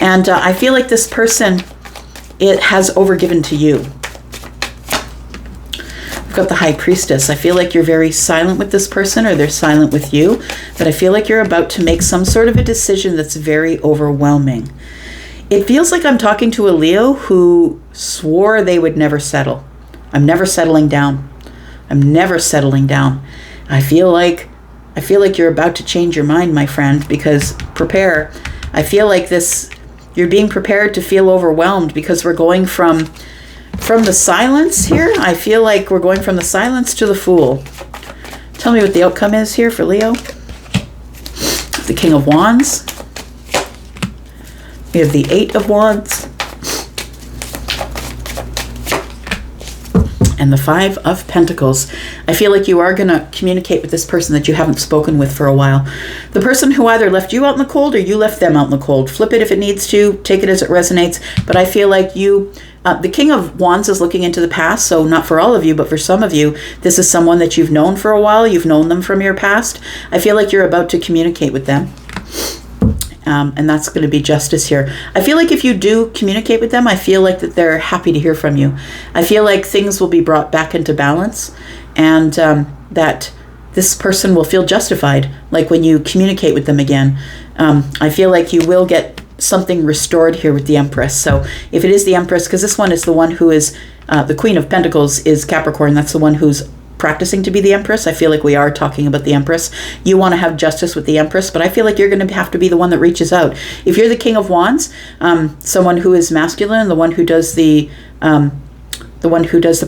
And I feel like this person, it has overgiven to you. We've got the High Priestess. I feel like you're very silent with this person, or they're silent with you. But I feel like you're about to make some sort of a decision that's very overwhelming. It feels like I'm talking to a Leo who swore they would never settle. I'm never settling down. I'm never settling down. I feel like you're about to change your mind, my friend, because prepare. I feel like you're being prepared to feel overwhelmed, because we're going from the silence here. I feel like we're going from the silence to the Fool. Tell me what the outcome is here for Leo. The King of Wands. We have the Eight of Wands. And the Five of Pentacles. I feel like you are going to communicate with this person that you haven't spoken with for a while. The person who either left you out in the cold or you left them out in the cold. Flip it if it needs to. Take it as it resonates. But I feel like the King of Wands is looking into the past. So not for all of you, but for some of you, this is someone that you've known for a while. You've known them from your past. I feel like you're about to communicate with them. And that's going to be justice here. I feel like if you do communicate with them, I feel like that they're happy to hear from you. I feel like things will be brought back into balance, and that this person will feel justified, like when you communicate with them again. I feel like you will get something restored here with the Empress. So if it is the Empress, because this one is the one who is, the Queen of Pentacles is Capricorn. That's the one who's practicing to be the Empress. I feel like we are talking about the Empress. You want to have justice with the Empress, but I feel like you're going to have to be the one that reaches out. If you're the King of Wands, someone who is masculine, the one who does the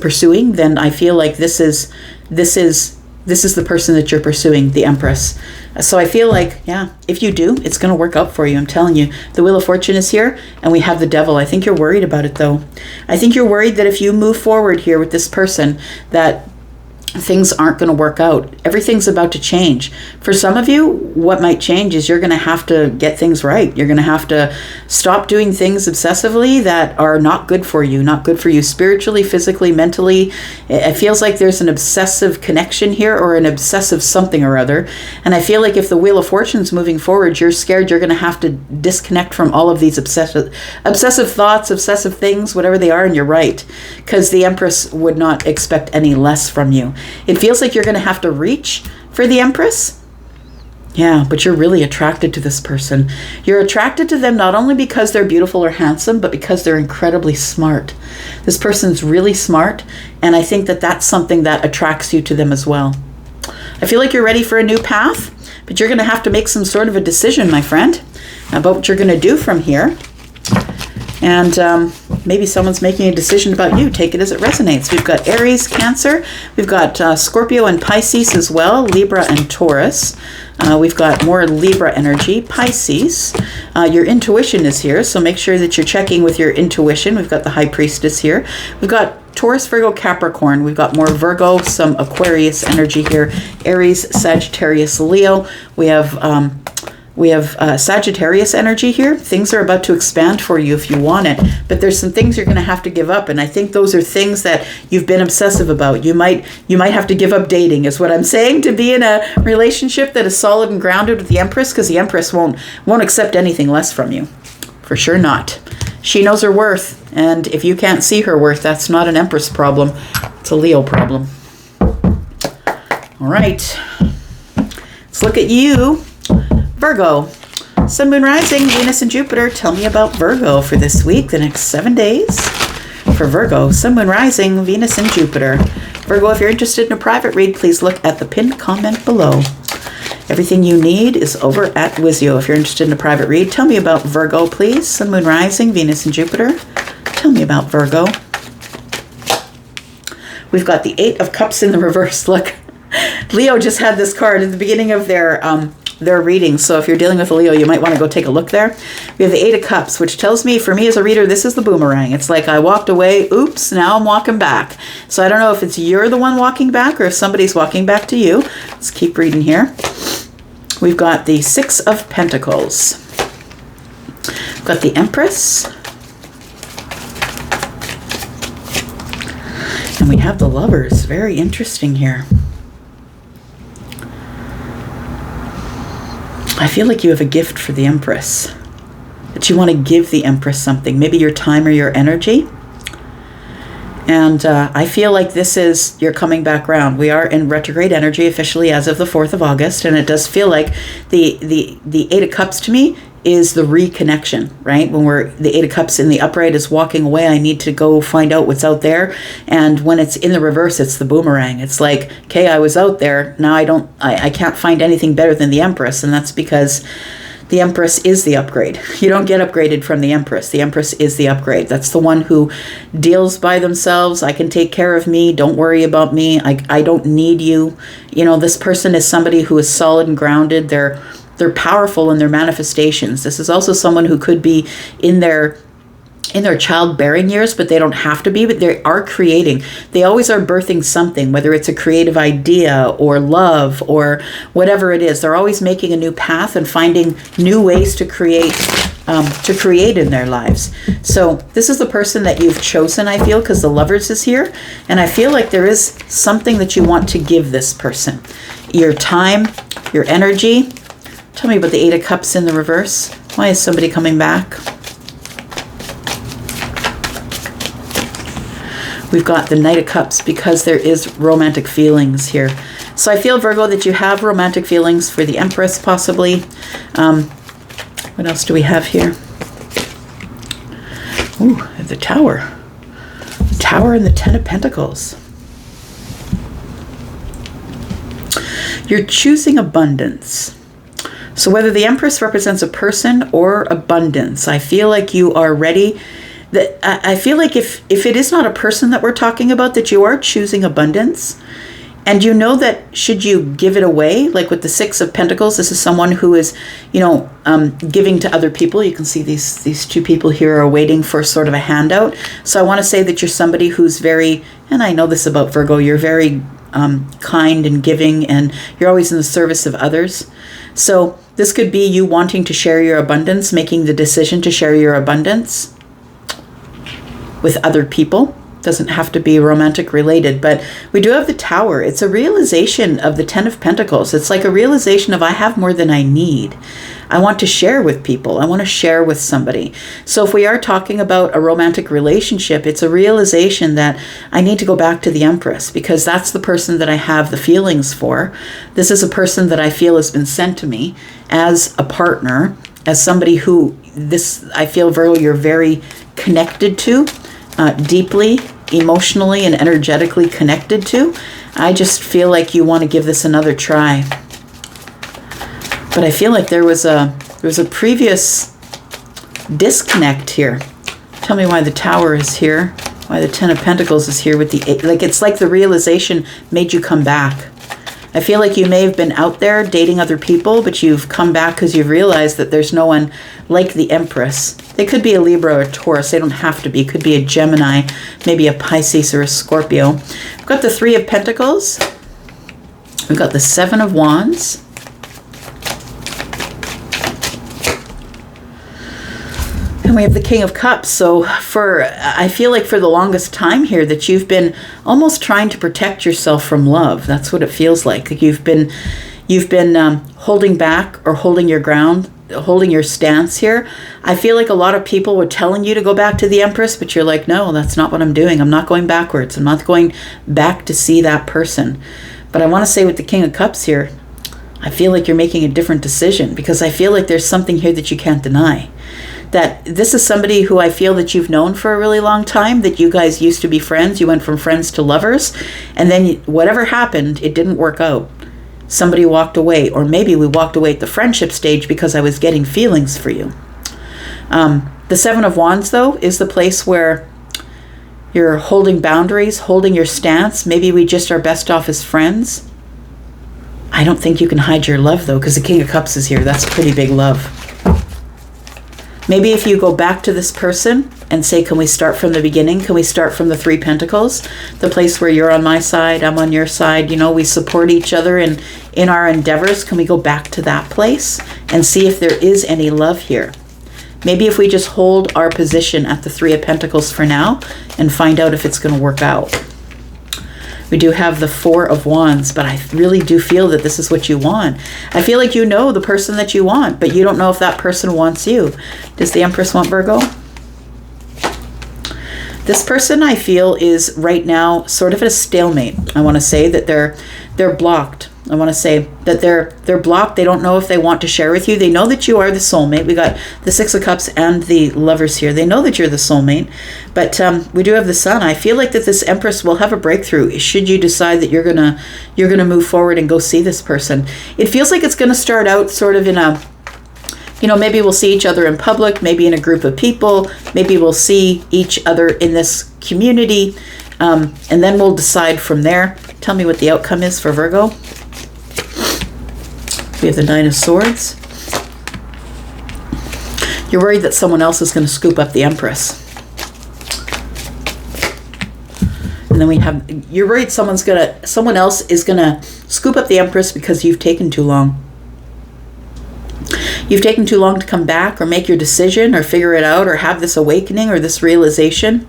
pursuing, then I feel like this is the person that you're pursuing, the Empress. So I feel like, yeah, if you do, it's going to work out for you. I'm telling you. The Wheel of Fortune is here, and we have the Devil. I think you're worried about it, though. I think you're worried that if you move forward here with this person, that things aren't going to work out. Everything's about to change. For some of you, what might change is you're going to have to get things right. You're going to have to stop doing things obsessively that are not good for you spiritually, physically, mentally. It feels like there's an obsessive connection here, or an obsessive something or other. And I feel like if the Wheel of Fortune's moving forward, you're scared you're going to have to disconnect from all of these obsessive thoughts, obsessive things, whatever they are, and you're right. Because the Empress would not expect any less from you. It feels like you're going to have to reach for the Empress. Yeah, but you're really attracted to this person. You're attracted to them not only because they're beautiful or handsome, but because they're incredibly smart. This person's really smart, and I think that that's something that attracts you to them as well. I feel like you're ready for a new path, but you're going to have to make some sort of a decision, my friend, about what you're going to do from here. And maybe someone's making a decision about you. Take it as it resonates. We've got Aries, Cancer. We've got Scorpio and Pisces as well, Libra and Taurus. We've got more Libra energy, Pisces. Your intuition is here, so make sure that you're checking with your intuition. We've got the High Priestess here. We've got Taurus, Virgo, Capricorn. We've got more Virgo, some Aquarius energy here. Aries, Sagittarius, Leo. We have Sagittarius energy here. Things are about to expand for you if you want it, but there's some things you're going to have to give up, and I think those are things that you've been obsessive about. You might have to give up dating, is what I'm saying, to be in a relationship that is solid and grounded with the Empress, because the Empress won't accept anything less from you. For sure not. She knows her worth, and if you can't see her worth, that's not an Empress problem. It's a Leo problem. All right. Let's look at you. Virgo, Sun, Moon, Rising, Venus, and Jupiter. Tell me about Virgo for this week, the next 7 days. For Virgo, Sun, Moon, Rising, Venus, and Jupiter. Virgo, if you're interested in a private read, please look at the pinned comment below. Everything you need is over at Wizio. If you're interested in a private read, tell me about Virgo, please. Sun, Moon, Rising, Venus, and Jupiter. Tell me about Virgo. We've got the Eight of Cups in the reverse. Look, Leo just had this card at the beginning of their readings. So if you're dealing with a Leo, you might want to go take a look there. We have the Eight of Cups, which tells me, for me as a reader, this is the boomerang. It's like I walked away, oops, now I'm walking back. So I don't know if it's you're the one walking back or if somebody's walking back to you. Let's keep reading here. We've got the Six of Pentacles. We've got the Empress. And we have the Lovers. Very interesting here. I feel like you have a gift for the Empress, that you want to give the Empress something, maybe your time or your energy. And I feel like this is, you're coming back around. We are in retrograde energy officially as of the 4th of August, and it does feel like the Eight of Cups to me is the reconnection, right? When the Eight of Cups in the upright is walking away, I need to go find out what's out there. And when it's in the reverse, it's the boomerang. It's like, okay, I was out there. Now I can't find anything better than the Empress. And that's because the Empress is the upgrade. You don't get upgraded from the Empress. The Empress is the upgrade. That's the one who deals by themselves. I can take care of me. Don't worry about me. I don't need you. You know, this person is somebody who is solid and grounded. They're powerful in their manifestations. This is also someone who could be in their childbearing years, but they don't have to be, but they are creating. They always are birthing something, whether it's a creative idea or love or whatever it is. They're always making a new path and finding new ways to create in their lives. So this is the person that you've chosen, I feel, because the Lovers is here. And I feel like there is something that you want to give this person. Your time, your energy. Tell me about the Eight of Cups in the reverse. Why is somebody coming back? We've got the Knight of Cups because there is romantic feelings here. So I feel, Virgo, that you have romantic feelings for the Empress, possibly. What else do we have here? Ooh, the Tower. The Tower and the Ten of Pentacles. You're choosing abundance. So whether the Empress represents a person or abundance, I feel like you are ready. I feel like if it is not a person that we're talking about, that you are choosing abundance. And you know that should you give it away, like with the Six of Pentacles, this is someone who is, giving to other people. You can see these two people here are waiting for sort of a handout. So I want to say that you're somebody who's very, and I know this about Virgo, you're very kind and giving, and you're always in the service of others. So this could be you wanting to share your abundance, making the decision to share your abundance with other people. Doesn't have to be romantic related, but we do have the Tower. It's a realization of the Ten of Pentacles. It's like a realization of I have more than I need. I want to share with people. I want to share with somebody. So if we are talking about a romantic relationship, it's a realization that I need to go back to the Empress because that's the person that I have the feelings for. This is a person that I feel has been sent to me as a partner, as somebody who I feel, Virgo, you're very connected to, deeply, emotionally and energetically connected to. I just feel like you want to give this another try. But I feel like there was a previous disconnect here. Tell me why the Tower is here, why the Ten of Pentacles is here with the 8. Like it's like the realization made you come back. I feel like you may have been out there dating other people, but you've come back because you've realized that there's no one like the Empress. They could be a Libra or a Taurus. They don't have to be. It could be a Gemini, maybe a Pisces or a Scorpio. We've got the 3 of Pentacles. We've got the 7 of Wands. And we have the King of Cups. So I feel like for the longest time here that you've been almost trying to protect yourself from love. That's what it feels like. Like you've been holding back or holding your ground, holding your stance here. I feel like a lot of people were telling you to go back to the Empress, but you're like, no, that's not what I'm doing. I'm not going backwards. I'm not going back to see that person. But I want to say with the King of Cups here, I feel like you're making a different decision because I feel like there's something here that you can't deny. That this is somebody who I feel that you've known for a really long time, that you guys used to be friends. You went from friends to lovers, and then whatever happened, it didn't work out. Somebody walked away, or maybe we walked away at the friendship stage because I was getting feelings for you. The 7 of Wands, though, is the place where you're holding boundaries, holding your stance. Maybe we just are best off as friends. I don't think you can hide your love, though, because the King of Cups is here. That's pretty big love. Maybe if you go back to this person and say, can we start from the beginning? Can we start from the 3 Pentacles? The place where you're on my side, I'm on your side. You know, we support each other in our endeavors. Can we go back to that place and see if there is any love here? Maybe if we just hold our position at the 3 of Pentacles for now and find out if it's going to work out. We do have the 4 of Wands, but I really do feel that this is what you want. I feel like you know the person that you want, but you don't know if that person wants you. Does the Empress want Virgo? This person, I feel, is right now sort of at a stalemate. I want to say that they're blocked. I want to say that they're blocked. They don't know if they want to share with you. They know that you are the soulmate. We got the 6 of Cups and the Lovers here. They know that you're the soulmate, but we do have the Sun. I feel like that this Empress will have a breakthrough should you decide that you're gonna move forward and go see this person. It feels like it's gonna start out sort of in a, you know, maybe we'll see each other in public, maybe in a group of people, maybe we'll see each other in this community, and then we'll decide from there. Tell me what the outcome is for Virgo. We have the 9 of Swords. You're worried that someone else is going to scoop up the Empress. And then we have, you're worried someone else is going to scoop up the Empress because you've taken too long. You've taken too long to come back or make your decision or figure it out or have this awakening or this realization.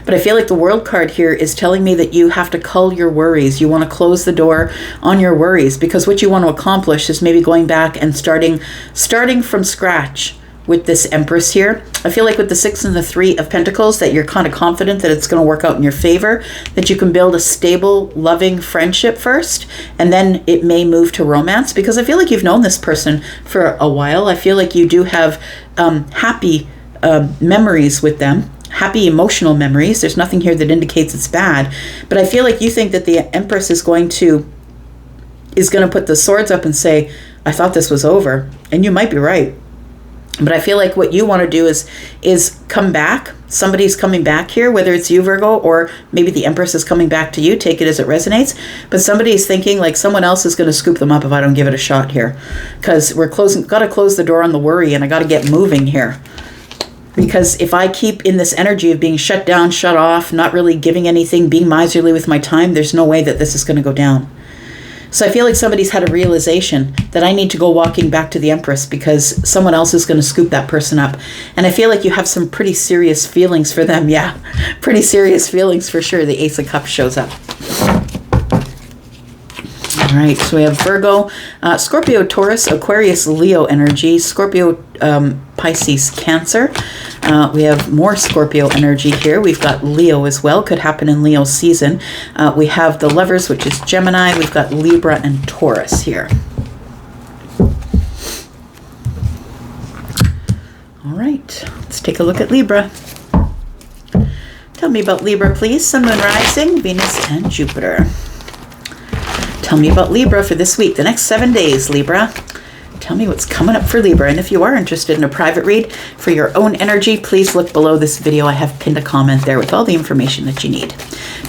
But I feel like the World card here is telling me that you have to cull your worries. You want to close the door on your worries because what you want to accomplish is maybe going back and starting from scratch with this Empress here. I feel like with the 6 and the 3 of Pentacles that you're kind of confident that it's going to work out in your favor, that you can build a stable, loving friendship first, and then it may move to romance because I feel like you've known this person for a while. I feel like you do have happy memories with them. Happy emotional memories. There's nothing here that indicates it's bad, but I feel like you think that the Empress is going to put the swords up and say, I thought this was over, and you might be right. But I feel like what you want to do is come back. Somebody's coming back here, whether it's you, Virgo, or maybe the Empress is coming back to you. Take it as it resonates. But somebody's thinking like someone else is going to scoop them up if I don't give it a shot here, because got to close the door on the worry, and I got to get moving here. Because if I keep in this energy of being shut down, shut off, not really giving anything, being miserly with my time, there's no way that this is going to go down. So I feel like somebody's had a realization that I need to go walking back to the Empress because someone else is going to scoop that person up. And I feel like you have some pretty serious feelings for them. Yeah, pretty serious feelings for sure. The Ace of Cups shows up. All right, so we have Virgo, Scorpio, Taurus, Aquarius, Leo energy, Scorpio, Pisces, Cancer. We have more Scorpio energy here. We've got Leo as well, could happen in Leo season. We have the Lovers, which is Gemini. We've got Libra and Taurus here. All right, let's take a look at Libra. Tell me about Libra, please. Sun, Moon, Rising, Venus, and Jupiter. Tell me about Libra for this week, the next 7 days, Libra. Tell me what's coming up for Libra. And if you are interested in a private read for your own energy, please look below this video. I have pinned a comment there with all the information that you need.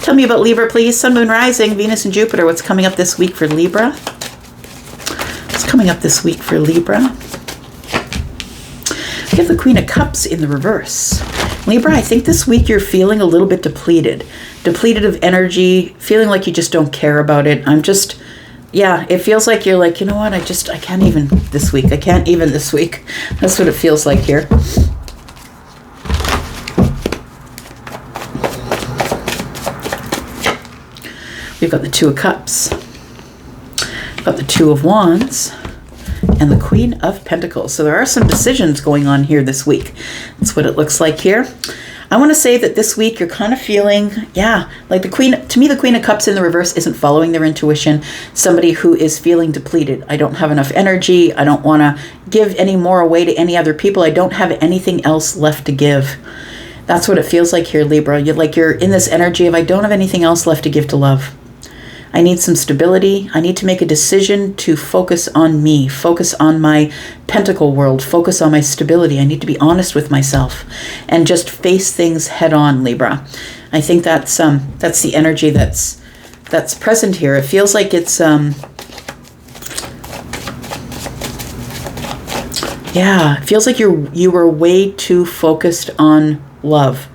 Tell me about Libra, please. Sun, Moon, Rising, Venus, and Jupiter. What's coming up this week for Libra? What's coming up this week for Libra? We have the Queen of Cups in the reverse. Libra, I think this week you're feeling a little bit depleted. Depleted of energy, feeling like you just don't care about it. Yeah, it feels like you're like, you know what, I can't even this week. I can't even this week. That's what it feels like here. We've got the Two of Cups. We've got the Two of Wands. And the Queen of Pentacles. So there are some decisions going on here this week. That's what it looks like here. I want to say that this week you're kind of feeling, yeah, like the Queen, to me the Queen of Cups in the reverse isn't following their intuition. Somebody who is feeling depleted. I don't have enough energy. I don't want to give any more away to any other people. I don't have anything else left to give. That's what it feels like here, Libra. You're in this energy of I don't have anything else left to give to love. I need some stability. I need to make a decision to focus on me, focus on my pentacle world, focus on my stability. I need to be honest with myself and just face things head on, Libra. I think that's the energy that's present here. It feels like it's yeah, it feels like you were way too focused on love.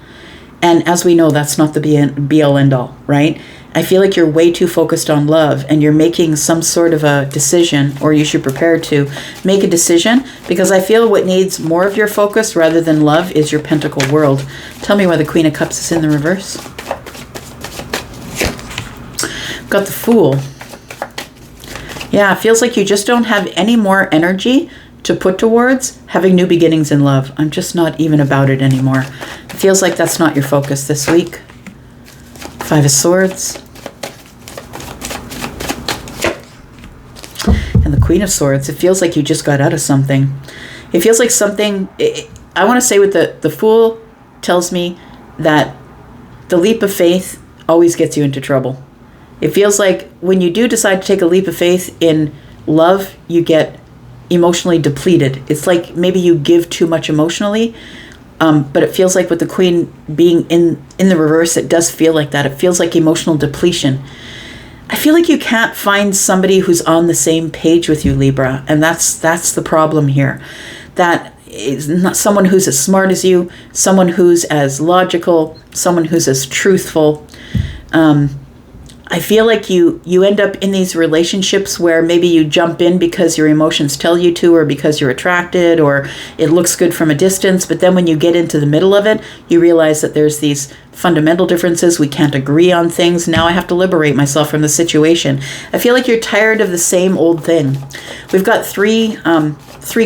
And as we know, that's not the be all end all, right? I feel like you're way too focused on love and you're making some sort of a decision, or you should prepare to make a decision, because I feel what needs more of your focus rather than love is your pentacle world. Tell me why the Queen of Cups is in the reverse. Got the Fool. Yeah, it feels like you just don't have any more energy to put towards having new beginnings in love. I'm just not even about it anymore. It feels like that's not your focus this week. Five of Swords. And the Queen of Swords. It feels like you just got out of something. It feels like something, I want to say with the Fool tells me that the leap of faith always gets you into trouble. It feels like when you do decide to take a leap of faith in love, you get emotionally depleted. It's like maybe you give too much emotionally. But it feels like with the Queen being in the reverse, it does feel like that. It feels like emotional depletion. I feel like you can't find somebody who's on the same page with you, Libra. And that's the problem here. That is not someone who's as smart as you, someone who's as logical, someone who's as truthful. I feel like you end up in these relationships where maybe you jump in because your emotions tell you to, or because you're attracted, or it looks good from a distance. But then when you get into the middle of it, you realize that there's these fundamental differences. We can't agree on things. Now I have to liberate myself from the situation. I feel like you're tired of the same old thing. We've got three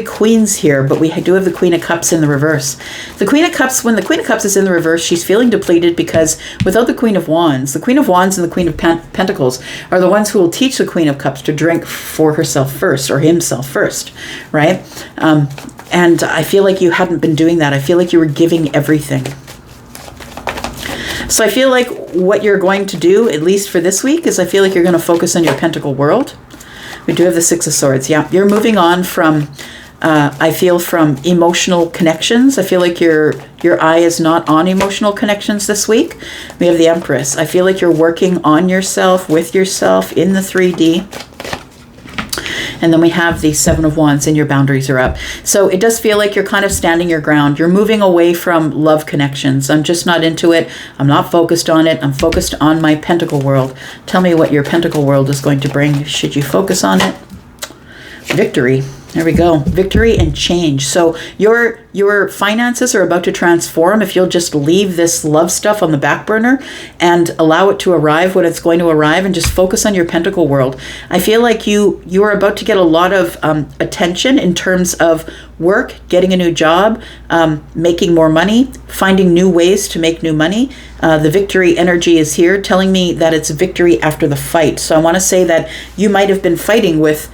queens here, but we do have the Queen of Cups in the reverse. The Queen of Cups, when the Queen of Cups is in the reverse, she's feeling depleted because without the Queen of Wands and the Queen of Pentacles are the ones who will teach the Queen of Cups to drink for herself first, or himself first, right? And I feel like you hadn't been doing that. I feel like you were giving everything. So I feel like what you're going to do, at least for this week, is I feel like you're going to focus on your pentacle world. We do have the Six of Swords. Yeah, you're moving on from, I feel, from emotional connections. I feel like your eye is not on emotional connections this week. We have the Empress. I feel like you're working on yourself, with yourself, in the 3D. And then we have the Seven of Wands, and your boundaries are up. So it does feel like you're kind of standing your ground. You're moving away from love connections. I'm just not into it. I'm not focused on it. I'm focused on my Pentacle world. Tell me what your Pentacle world is going to bring. Should you focus on it? Victory. There we go. Victory and change. So your finances are about to transform if you'll just leave this love stuff on the back burner and allow it to arrive when it's going to arrive, and just focus on your Pentacle world. I feel like you are about to get a lot of attention in terms of work, getting a new job, making more money, finding new ways to make new money. The victory energy is here, telling me that it's victory after the fight. So I want to say that you might have been fighting with,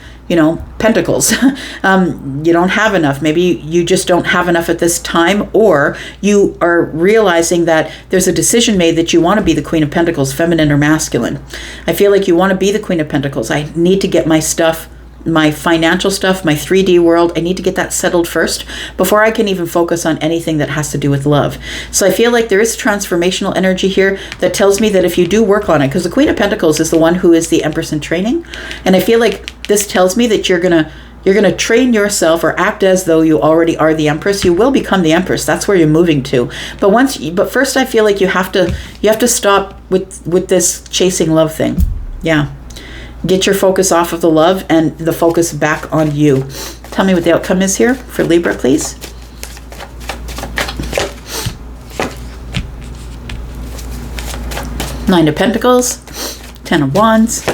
pentacles. You don't have enough. Maybe you just don't have enough at this time, or you are realizing that there's a decision made that you want to be the Queen of Pentacles, feminine or masculine. I feel like you want to be the Queen of Pentacles. I need to get my stuff, my financial stuff, my 3D world. I need to get that settled first before I can even focus on anything that has to do with love. So I feel like there is transformational energy here that tells me that if you do work on it, because the Queen of Pentacles is the one who is the Empress in training, and I feel like this tells me that you're gonna train yourself or act as though you already are the Empress. You will become the Empress. That's where you're moving to. But first, I feel like you have to stop with this chasing love thing. Yeah. Get your focus off of the love and the focus back on you. Tell me what the outcome is here for Libra, please. Nine of Pentacles, Ten of Wands,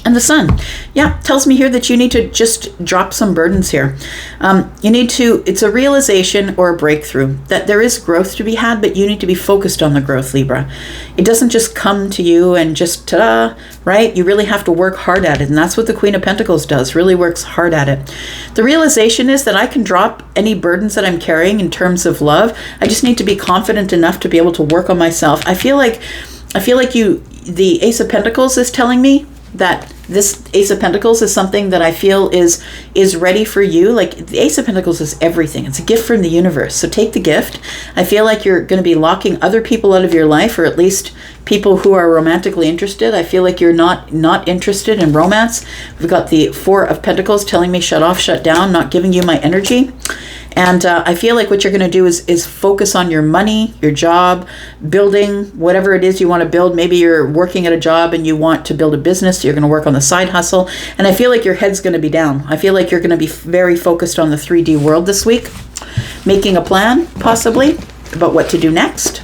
and the Sun. Yeah, tells me here that you need to just drop some burdens here. It's a realization or a breakthrough that there is growth to be had, but you need to be focused on the growth, Libra. It doesn't just come to you and just ta-da, right? You really have to work hard at it, and that's what the Queen of Pentacles does, really works hard at it. The realization is that I can drop any burdens that I'm carrying in terms of love. I just need to be confident enough to be able to work on myself. I feel like the Ace of Pentacles is telling me that this Ace of Pentacles is something that I feel is ready for you. Like, the Ace of Pentacles is everything. It's a gift from the universe. So take the gift. I feel like you're going to be locking other people out of your life, or at least people who are romantically interested. I feel like you're not interested in romance. We've got the Four of Pentacles telling me shut off, shut down, not giving you my energy. And I feel like what you're going to do is focus on your money, your job, building whatever it is you want to build. Maybe you're working at a job and you want to build a business, so you're going to work on the side hustle. And I feel like your head's going to be down. I feel like you're going to be very focused on the 3D world this week, making a plan, possibly, about what to do next.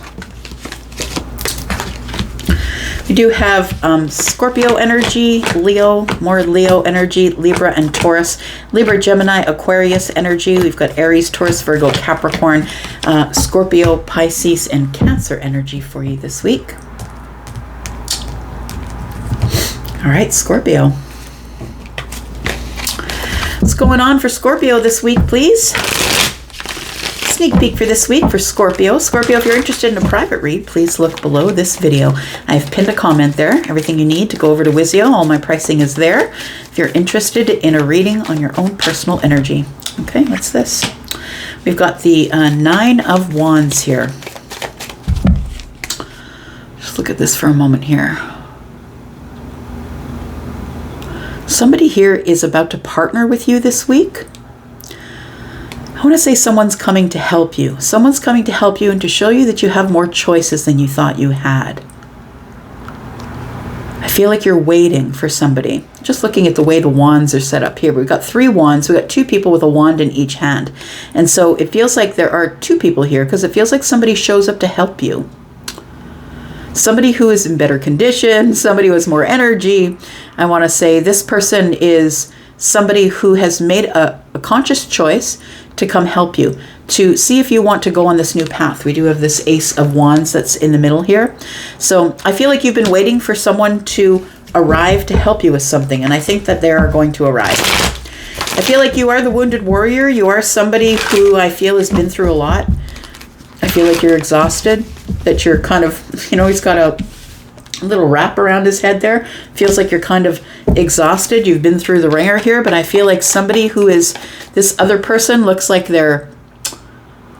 We do have Scorpio energy, Leo, more Leo energy, Libra and Taurus. Libra, Gemini, Aquarius energy. We've got Aries, Taurus, Virgo, Capricorn, Scorpio, Pisces, and Cancer energy for you this week. All right, Scorpio. What's going on for Scorpio this week, please? Sneak peek for this week for Scorpio. Scorpio, if you're interested in a private read, please look below this video. I have pinned a comment there. Everything you need to go over to Wizio. All my pricing is there. If you're interested in a reading on your own personal energy. Okay, what's this? We've got the Nine of Wands here. Just look at this for a moment here. Somebody here is about to partner with you this week. I want to say someone's coming to help you. Someone's coming to help you and to show you that you have more choices than you thought you had. I feel like you're waiting for somebody. Just looking at the way the wands are set up here. We've got 3 wands. We've got 2 people with a wand in each hand. And so it feels like there are 2 people here because it feels like somebody shows up to help you. Somebody who is in better condition, somebody who has more energy. I want to say this person is somebody who has made a conscious choice to come help you, to see if you want to go on this new path. We do have this Ace of Wands that's in the middle here. So I feel like you've been waiting for someone to arrive to help you with something, and I think that they are going to arrive. I feel like you are the wounded warrior. You are somebody who I feel has been through a lot. I feel like you're exhausted, that you're kind of, he's got a little wrap around his head there. Feels like you're kind of exhausted. You've been through the ringer here, but I feel like somebody who is, this other person looks like they're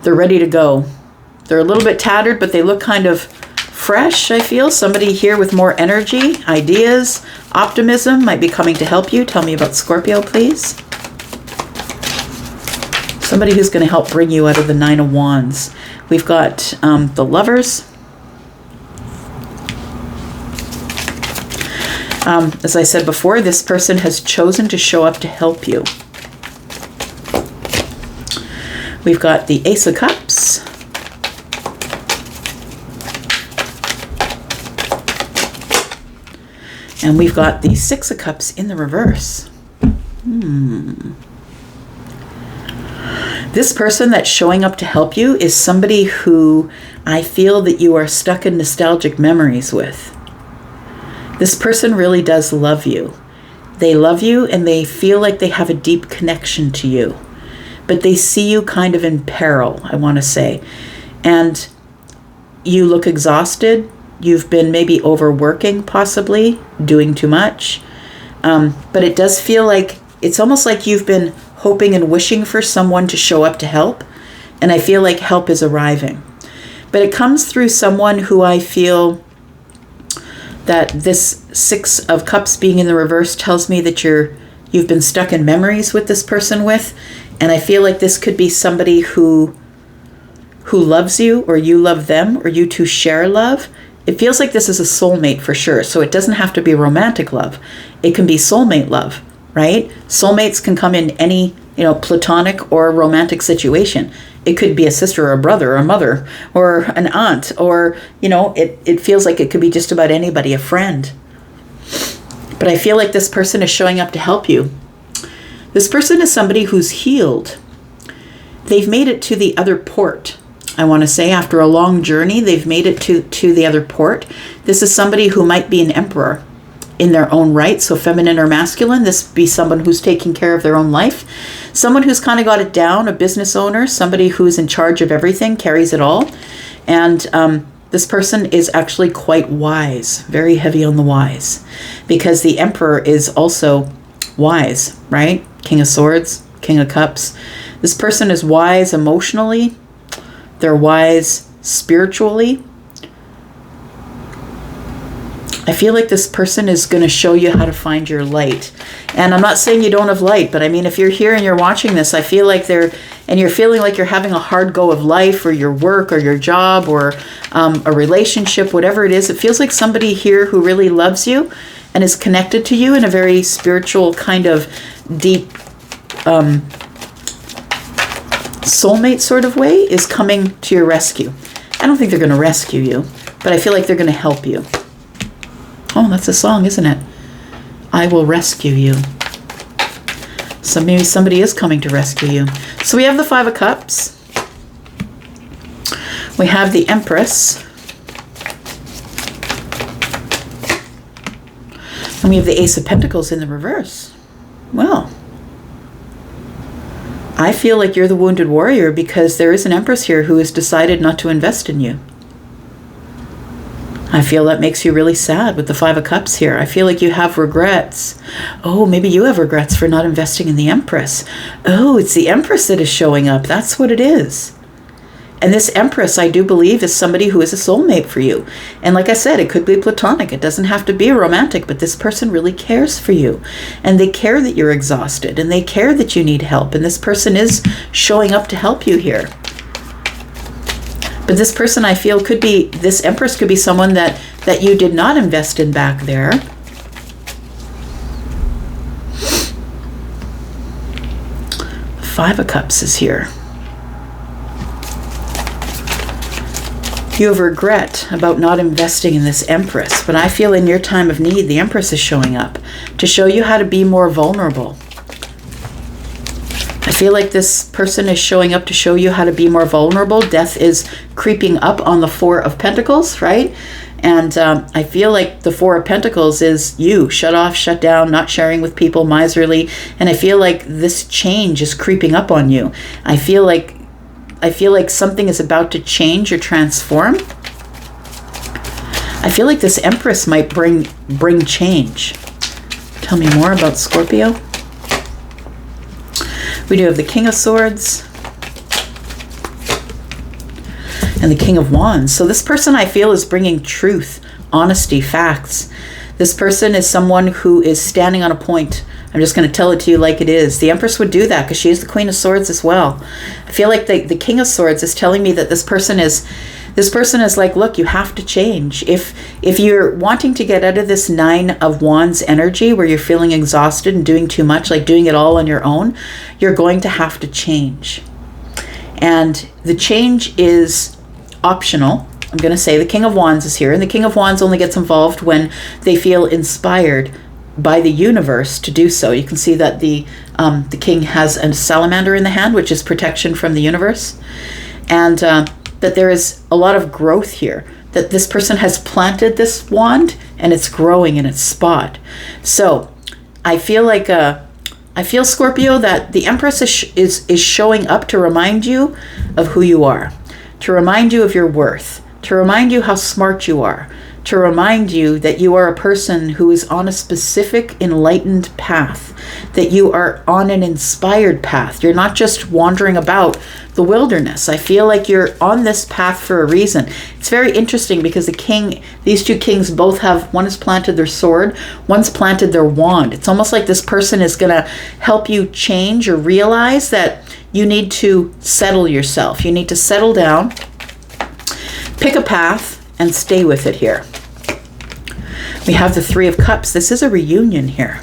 ready to go. They're a little bit tattered, but they look kind of fresh, I feel. Somebody here with more energy, ideas, optimism might be coming to help you. Tell me about Scorpio, please. Somebody who's going to help bring you out of the Nine of Wands. We've got the Lovers. As I said before, this person has chosen to show up to help you. We've got the Ace of Cups. And we've got the Six of Cups in the reverse. This person that's showing up to help you is somebody who I feel that you are stuck in nostalgic memories with. This person really does love you. They love you and they feel like they have a deep connection to you. But they see you kind of in peril, I want to say. And you look exhausted. You've been maybe overworking, possibly, doing too much. But it does feel like, it's almost like you've been hoping and wishing for someone to show up to help. And I feel like help is arriving. But it comes through someone who I feel that this Six of Cups being in the reverse tells me that you've been stuck in memories with this person with. And I feel like this could be somebody who loves you, or you love them, or you two share love. It feels like this is a soulmate for sure. So it doesn't have to be romantic love. It can be soulmate love, right? Soulmates can come in any, platonic or romantic situation. It could be a sister or a brother or a mother or an aunt, or, it feels like it could be just about anybody, a friend. But I feel like this person is showing up to help you. This person is somebody who's healed. They've made it to the other port. I want to say after a long journey, they've made it to the other port. This is somebody who might be an emperor in their own right. So feminine or masculine, this would be someone who's taking care of their own life. Someone who's kind of got it down, a business owner, somebody who's in charge of everything, carries it all. And this person is actually quite wise, very heavy on the wise, because the emperor is also wise, right? King of Swords, King of Cups. This person is wise emotionally. They're wise spiritually. I feel like this person is going to show you how to find your light. And I'm not saying you don't have light, but I mean, if you're here and you're watching this, I feel like you're feeling like you're having a hard go of life, or your work, or your job, or a relationship, whatever it is. It feels like somebody here who really loves you and is connected to you in a very spiritual kind of deep soulmate sort of way is coming to your rescue. I don't think they're going to rescue you, but I feel like they're going to help you. Oh, that's a song, isn't it? I will rescue you. So maybe somebody is coming to rescue you. So we have the Five of Cups. We have the Empress. And we have the Ace of Pentacles in the reverse. Well, I feel like you're the wounded warrior, because there is an Empress here who has decided not to invest in you. I feel that makes you really sad with the Five of Cups here. I feel like you have regrets. Oh, maybe you have regrets for not investing in the Empress. Oh, it's the Empress that is showing up. That's what it is. And this Empress, I do believe, is somebody who is a soulmate for you. And like I said, it could be platonic. It doesn't have to be romantic, but this person really cares for you. And they care that you're exhausted, and they care that you need help. And this person is showing up to help you here. But this person, I feel, this Empress could be someone that you did not invest in back there. Five of Cups is here. You have regret about not investing in this Empress, but I feel in your time of need, the Empress is showing up to show you how to be more vulnerable. I feel like this person is showing up to show you how to be more vulnerable. Death is creeping up on the Four of Pentacles, right? And I feel like the Four of Pentacles is you, shut off, shut down, not sharing with people, miserly. And I feel like this change is creeping up on you. I feel like something is about to change or transform. I feel like this Empress might bring change. Tell me more about Scorpio. We do have the King of Swords. and the King of Wands. So this person, I feel, is bringing truth, honesty, facts. This person is someone who is standing on a point. I'm just going to tell it to you like it is. The Empress would do that because she is the Queen of Swords as well. I feel like the King of Swords is telling me that this person is like, look, you have to change. If you're wanting to get out of this Nine of Wands energy where you're feeling exhausted and doing too much, like doing it all on your own, you're going to have to change. And the change is optional. I'm going to say the King of Wands is here, and the King of Wands only gets involved when they feel inspired by the universe to do so. You can see that the king has a salamander in the hand, which is protection from the universe, and that there is a lot of growth here, that this person has planted this wand and it's growing in its spot. So I feel like Scorpio, that the Empress is showing up to remind you of who you are, to remind you of your worth, to remind you how smart you are, to remind you that you are a person who is on a specific enlightened path, that you are on an inspired path. You're not just wandering about the wilderness. I feel like you're on this path for a reason. It's very interesting because these two kings both have, one has planted their sword, one's planted their wand. It's almost like this person is going to help you change or realize that you need to settle yourself. You need to settle down, pick a path, and stay with it here. We have the Three of Cups. This is a reunion here.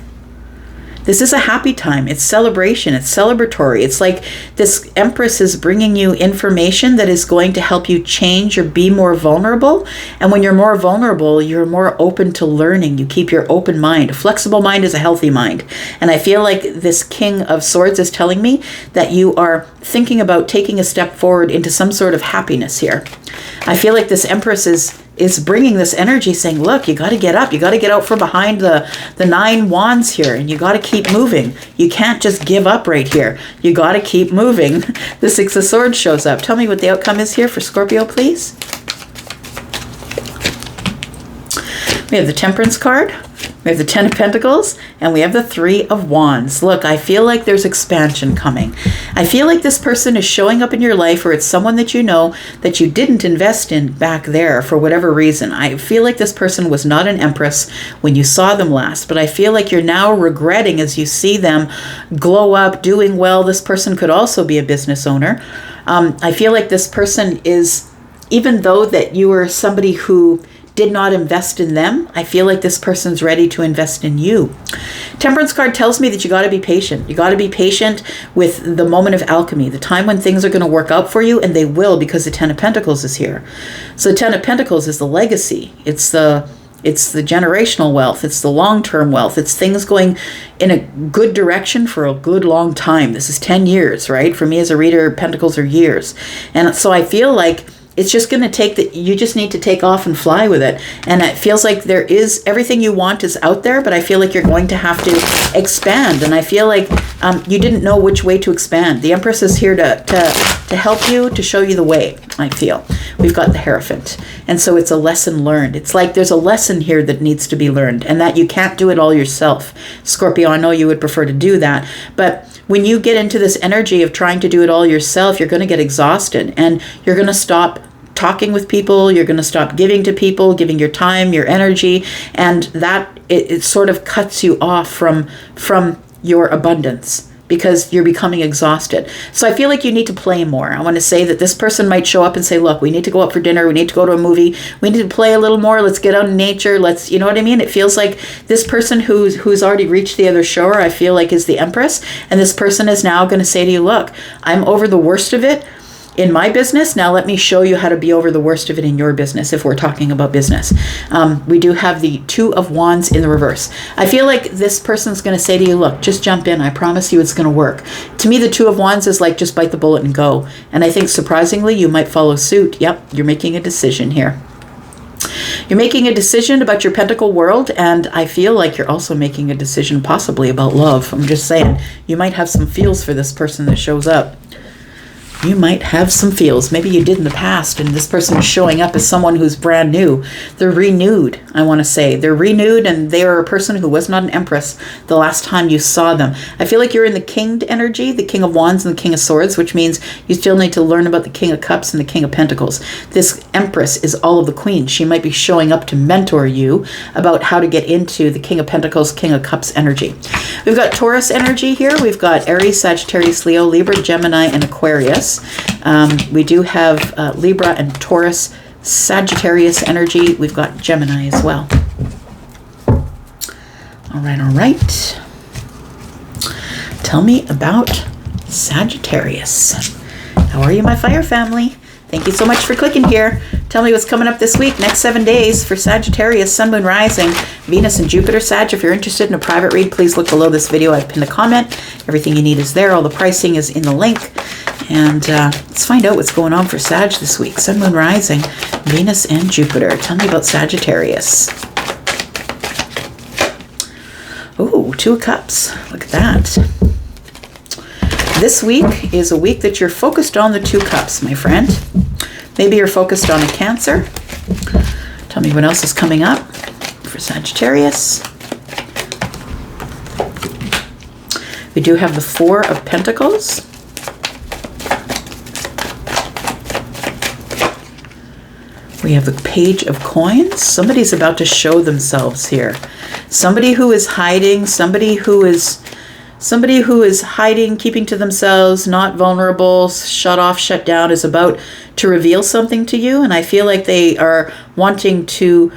This is a happy time. It's celebration. It's celebratory. It's like this Empress is bringing you information that is going to help you change or be more vulnerable. And when you're more vulnerable, you're more open to learning. You keep your open mind. A flexible mind is a healthy mind. And I feel like this King of Swords is telling me that you are thinking about taking a step forward into some sort of happiness here. I feel like this Empress is bringing this energy saying, look, you got to get up. You got to get out from behind the Nine Wands here, and you got to keep moving. You can't just give up right here. You got to keep moving. The Six of Swords shows up. Tell me what the outcome is here for Scorpio, please. We have the Temperance card. We have the Ten of Pentacles, and we have the Three of Wands. Look, I feel like there's expansion coming. I feel like this person is showing up in your life, or it's someone that you know that you didn't invest in back there for whatever reason. I feel like this person was not an Empress when you saw them last, but I feel like you're now regretting as you see them glow up, doing well. This person could also be a business owner. I feel like this person is, even though that you were somebody who did not invest in them, I feel like this person's ready to invest in you. Temperance card tells me that you got to be patient. You got to be patient with the moment of alchemy, the time when things are going to work out for you, and they will, because the Ten of Pentacles is here. So the Ten of Pentacles is the legacy. It's the generational wealth. It's the long-term wealth. It's things going in a good direction for a good long time. This is 10 years, right? For me as a reader, Pentacles are years. And so I feel like it's just going to take you just need to take off and fly with it. And it feels like there is, everything you want is out there, but I feel like you're going to have to expand. And I feel like you didn't know which way to expand. The Empress is here to help you, to show you the way, I feel. We've got the Hierophant. And so it's a lesson learned. It's like there's a lesson here that needs to be learned, and that you can't do it all yourself. Scorpio, I know you would prefer to do that, but when you get into this energy of trying to do it all yourself, you're going to get exhausted, and you're going to stop talking with people. You're going to stop giving to people, giving your time, your energy, and that it sort of cuts you off from your abundance, because you're becoming exhausted. So I feel like you need to play more. I want to say that this person might show up and say, look, we need to go out for dinner. We need to go to a movie. We need to play a little more. Let's get out in nature. Let's, you know what I mean? It feels like this person who's already reached the other shore, I feel like, is the Empress. And this person is now going to say to you, look, I'm over the worst of it in my business. Now let me show you how to be over the worst of it in your business, if we're talking about business. We do have the Two of Wands in the reverse. I feel like this person's going to say to you, look, just jump in. I promise you it's going to work. To me, the Two of Wands is like, just bite the bullet and go. And I think surprisingly, you might follow suit. Yep, you're making a decision here. You're making a decision about your pentacle world, and I feel like you're also making a decision possibly about love. I'm just saying, you might have some feels for this person that shows up. You might have some feels. Maybe you did in the past, and this person is showing up as someone who's brand new. They're renewed, I want to say. They're renewed, and they are a person who was not an empress the last time you saw them. I feel like you're in the Kinged energy, the King of Wands and the King of Swords, which means you still need to learn about the King of Cups and the King of Pentacles. This Empress is all of the queens. She might be showing up to mentor you about how to get into the King of Pentacles, King of Cups energy. We've got Taurus energy here. We've got Aries, Sagittarius, Leo, Libra, Gemini, and Aquarius. We do have Libra and Taurus, Sagittarius energy. We've got Gemini as well. All right. Tell me about Sagittarius. How are you, my fire family? Thank you so much for clicking here. Tell me what's coming up this week, next 7 days for Sagittarius, Sun, Moon, Rising, Venus, and Jupiter. Sag, if you're interested in a private read, please look below this video. I've pinned a comment. Everything you need is there. All the pricing is in the link. And let's find out what's going on for Sag this week. Sun, Moon, Rising, Venus, and Jupiter. Tell me about Sagittarius. Ooh, 2 of Cups. Look at that. This week is a week that you're focused on the 2 Cups, my friend. Maybe you're focused on a Cancer. Tell me what else is coming up for Sagittarius. We do have the 4 of Pentacles. We have the Page of Coins. Somebody's about to show themselves here. Somebody who is hiding, somebody who is hiding, keeping to themselves, not vulnerable, shut off, shut down, is about to reveal something to you. And I feel like they are wanting to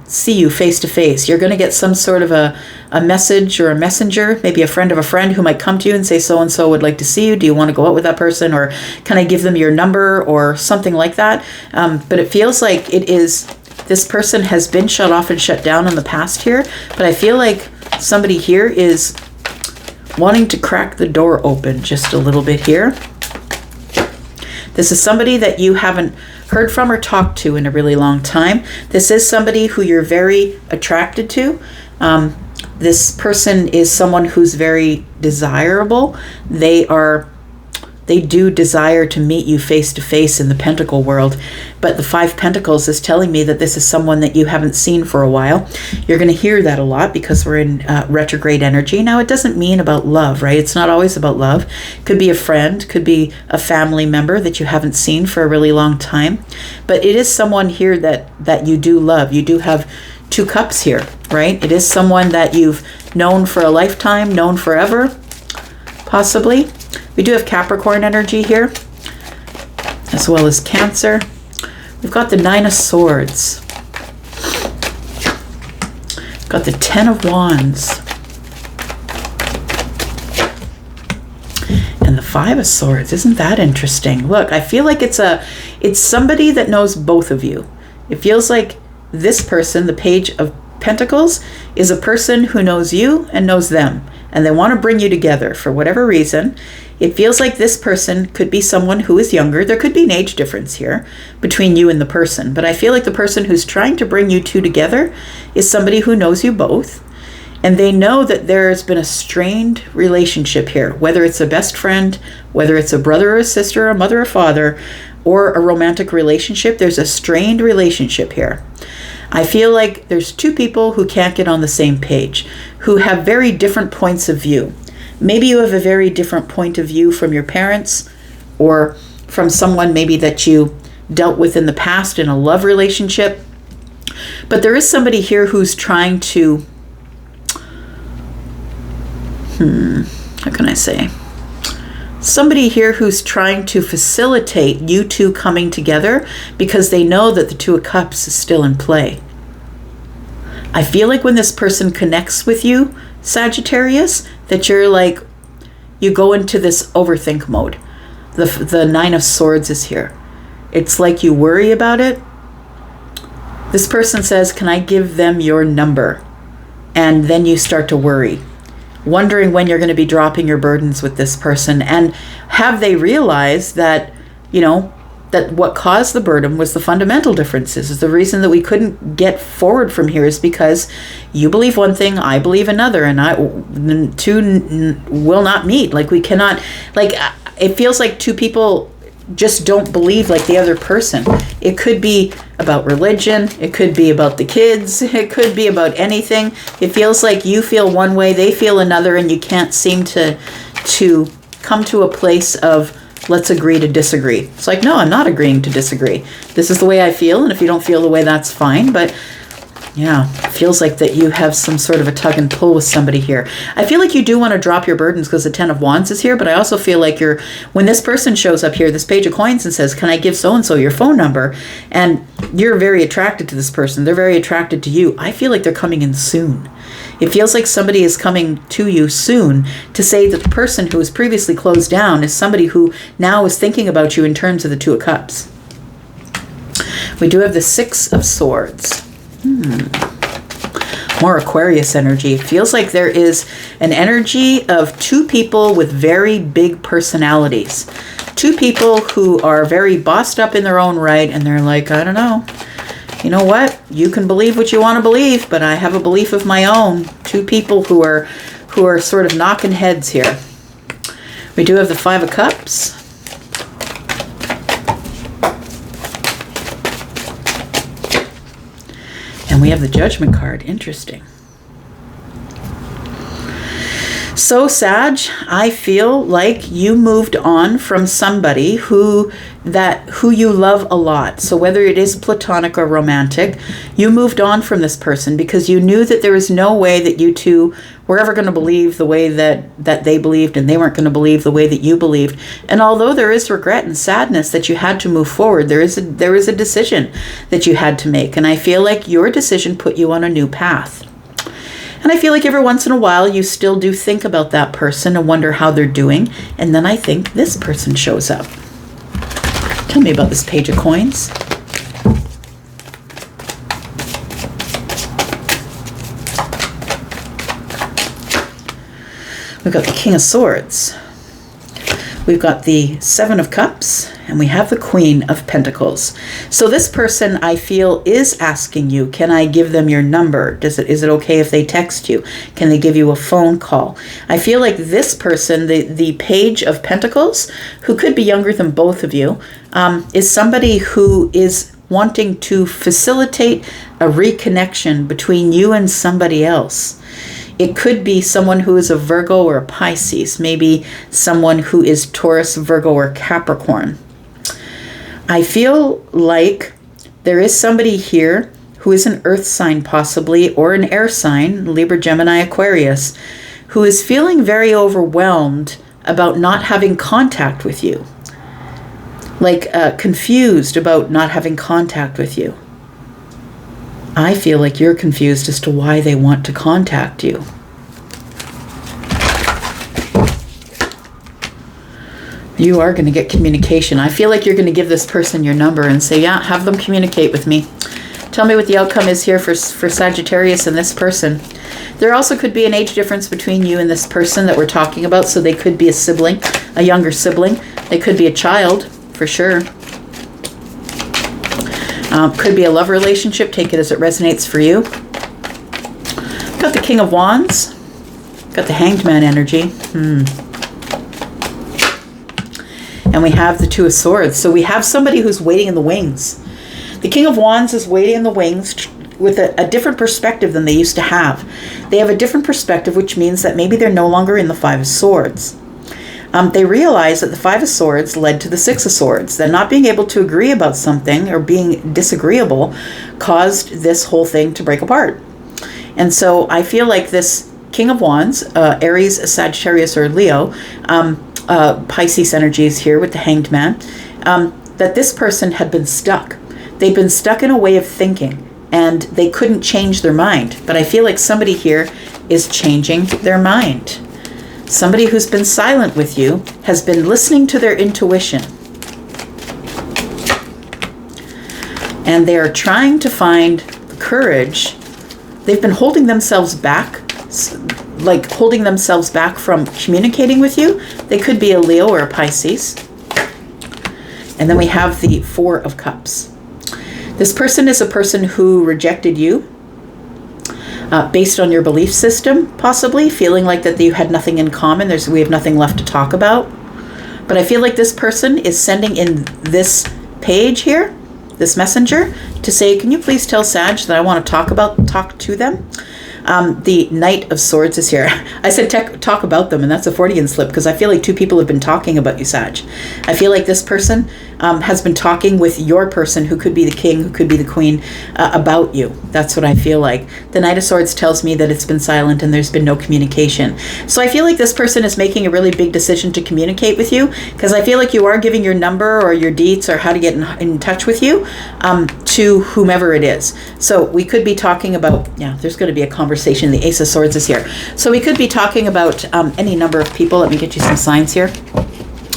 see you face to face. You're going to get some sort of a message or a messenger, maybe a friend of a friend who might come to you and say, so-and-so would like to see you. Do you want to go out with that person? Or can I give them your number or something like that? But it feels like this person has been shut off and shut down in the past here. But I feel like somebody here is wanting to crack the door open just a little bit here. This is somebody that you haven't heard from or talked to in a really long time. This is somebody who you're very attracted to. This person is someone who's very desirable. They do desire to meet you face to face in the Pentacle world. But the 5 Pentacles is telling me that this is someone that you haven't seen for a while. You're going to hear that a lot because we're in retrograde energy. Now, it doesn't mean about love, right? It's not always about love. Could be a friend, could be a family member that you haven't seen for a really long time. But it is someone here that you do love. You do have 2 Cups here, right? It is someone that you've known for a lifetime, known forever, possibly. We do have Capricorn energy here, as well as Cancer. We've got the 9 of Swords. We've got the 10 of Wands. And the 5 of Swords. Isn't that interesting? Look, I feel like it's somebody that knows both of you. It feels like this person, the Page of Pentacles, is a person who knows you and knows them. And they want to bring you together for whatever reason. It feels like this person could be someone who is younger. There could be an age difference here between you and the person. But I feel like the person who's trying to bring you two together is somebody who knows you both. And they know that there's been a strained relationship here, whether it's a best friend, whether it's a brother or a sister, a mother or father, or a romantic relationship. There's a strained relationship here. I feel like there's 2 people who can't get on the same page, who have very different points of view. Maybe you have a very different point of view from your parents or from someone maybe that you dealt with in the past in a love relationship. But there is somebody here who's trying to, how can I say? Somebody here who's trying to facilitate you two coming together because they know that the 2 of Cups is still in play. I feel like when this person connects with you, Sagittarius, that you're like, you go into this overthink mode. The 9 of Swords is here. It's like you worry about it. This person says, can I give them your number? And then you start to worry, wondering when you're going to be dropping your burdens with this person. And have they realized that, that what caused the burden was the fundamental differences? Is the reason that we couldn't get forward from here is because you believe one thing, I believe another, and two will not meet. Like we cannot, like it feels like 2 people just don't believe like the other person. It could be about religion. It could be about the kids. It could be about anything. It feels like you feel one way, they feel another, and you can't seem to come to a place of, let's agree to disagree. It's like, no, I'm not agreeing to disagree. This is the way I feel, and if you don't feel the way, that's fine. But yeah, it feels like that you have some sort of a tug and pull with somebody here. I feel like you do want to drop your burdens because the Ten of Wands is here, but I also feel like when this person shows up here, this Page of Coins, and says, can I give so-and-so your phone number? And you're very attracted to this person. They're very attracted to you. I feel like they're coming in soon. It feels like somebody is coming to you soon to say that the person who was previously closed down is somebody who now is thinking about you in terms of the Two of Cups. We do have the Six of Swords. More Aquarius energy. It feels like there is an energy of two people with very big personalities. Two people who are very bossed up in their own right, and they're like, I don't know. You know what? You can believe what you want to believe, but I have a belief of my own. Two people who are sort of knocking heads here. We do have the Five of Cups. And we have the Judgment card. Interesting. So, Sag, I feel like you moved on from somebody who you love a lot. So whether it is platonic or romantic, you moved on from this person because you knew that there was no way that you two were ever going to believe the way that they believed, and they weren't going to believe the way that you believed. And although there is regret and sadness that you had to move forward, there is a decision that you had to make. And I feel like your decision put you on a new path. And I feel like every once in a while you still do think about that person and wonder how they're doing. And then I think this person shows up. Tell me about this Page of Coins. We've got the King of Swords. We've got the Seven of Cups, and we have the Queen of Pentacles. So this person, I feel, is asking you, can I give them your number? Is it okay if they text you? Can they give you a phone call? I feel like this person, the Page of Pentacles, who could be younger than both of you, is somebody who is wanting to facilitate a reconnection between you and somebody else. It could be someone who is a Virgo or a Pisces, maybe someone who is Taurus, Virgo, or Capricorn. I feel like there is somebody here who is an earth sign possibly, or an air sign, Libra, Gemini, Aquarius, who is feeling very overwhelmed about not having contact with you. Like confused about not having contact with you. I feel like you're confused as to why they want to contact you. You are going to get communication. I feel like you're going to give this person your number and say, yeah, have them communicate with me. Tell me what the outcome is here for Sagittarius and this person. There also could be an age difference between you and this person that we're talking about. So they could be a sibling, a younger sibling. They could be a child, for sure. Could be a love relationship. Take it as it resonates for you. Got the King of Wands. Got the Hanged Man energy. And we have the Two of Swords. So we have somebody who's waiting in the wings. The King of Wands is waiting in the wings with a different perspective than they used to have. They have a different perspective, which means that maybe they're no longer in the Five of Swords. They realize that the Five of Swords led to the Six of Swords. That not being able to agree about something or being disagreeable caused this whole thing to break apart. And so I feel like this King of Wands, Aries, Sagittarius, or Leo, Pisces energy is here with the Hanged Man, that this person had been stuck. They've been stuck in a way of thinking and they couldn't change their mind. But I feel like somebody here is changing their mind. Somebody who's been silent with you has been listening to their intuition. And they are trying to find the courage. They've been holding themselves back, like holding themselves back from communicating with you. They could be a Leo or a Pisces. And then we have the Four of Cups. This person is a person who rejected you. Based on your belief system, possibly, feeling like that you had nothing in common. We have nothing left to talk about. But I feel like this person is sending in this page here, this messenger, to say, can you please tell Sag that I want to talk to them? The Knight of Swords is here. I said talk about them, and that's a Freudian slip, because I feel like two people have been talking about you, Sag. I feel like this person has been talking with your person, who could be the king, who could be the queen, about you. That's what I feel like. The Knight of Swords tells me that it's been silent and there's been no communication. So I feel like this person is making a really big decision to communicate with you, because I feel like you are giving your number or your deets or how to get in touch with you to whomever it is. So we could be talking about, there's going to be a conversation. The Ace of Swords is here. So we could be talking about any number of people. Let me get you some signs here.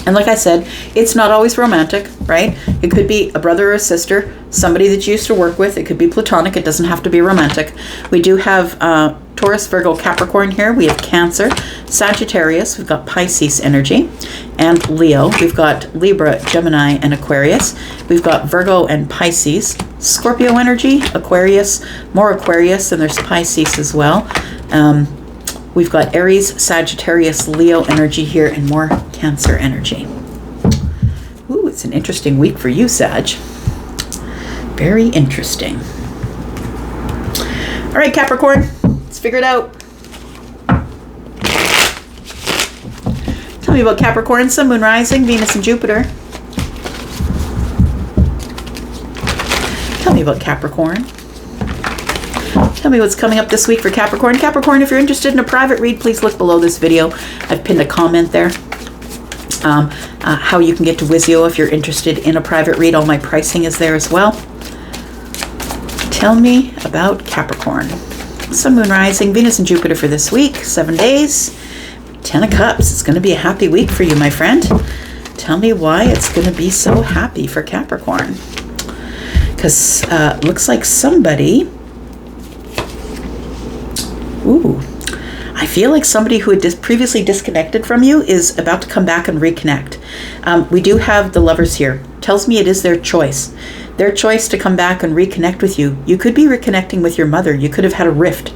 And like I said, it's not always romantic, right? It could be a brother or a sister, somebody that you used to work with. It could be platonic. It doesn't have to be romantic. We do have Taurus, Virgo, Capricorn here. We have Cancer, Sagittarius. We've got Pisces energy, and Leo. We've got Libra, Gemini, and Aquarius. We've got Virgo and Pisces. Scorpio energy, Aquarius, more Aquarius, and there's Pisces as well. We've got Aries, Sagittarius, Leo energy here, and more Cancer energy. Ooh, it's an interesting week for you, Sag. Very interesting. All right, Capricorn, let's figure it out. Tell me about Capricorn, Sun, Moon, Rising, Venus, and Jupiter. Tell me about Capricorn. Tell me what's coming up this week for Capricorn. Capricorn, if you're interested in a private read, please look below this video. I've pinned a comment there. How you can get to Wizio if you're interested in a private read. All my pricing is there as well. Tell me about Capricorn. Sun, Moon, Rising, Venus, and Jupiter for this week. 7 days. 10 of Cups. It's going to be a happy week for you, my friend. Tell me why it's going to be so happy for Capricorn. Because looks like somebody... Ooh, I feel like somebody who had previously disconnected from you is about to come back and reconnect. We do have the Lovers here. Tells me it is their choice. Their choice to come back and reconnect with you. You could be reconnecting with your mother. You could have had a rift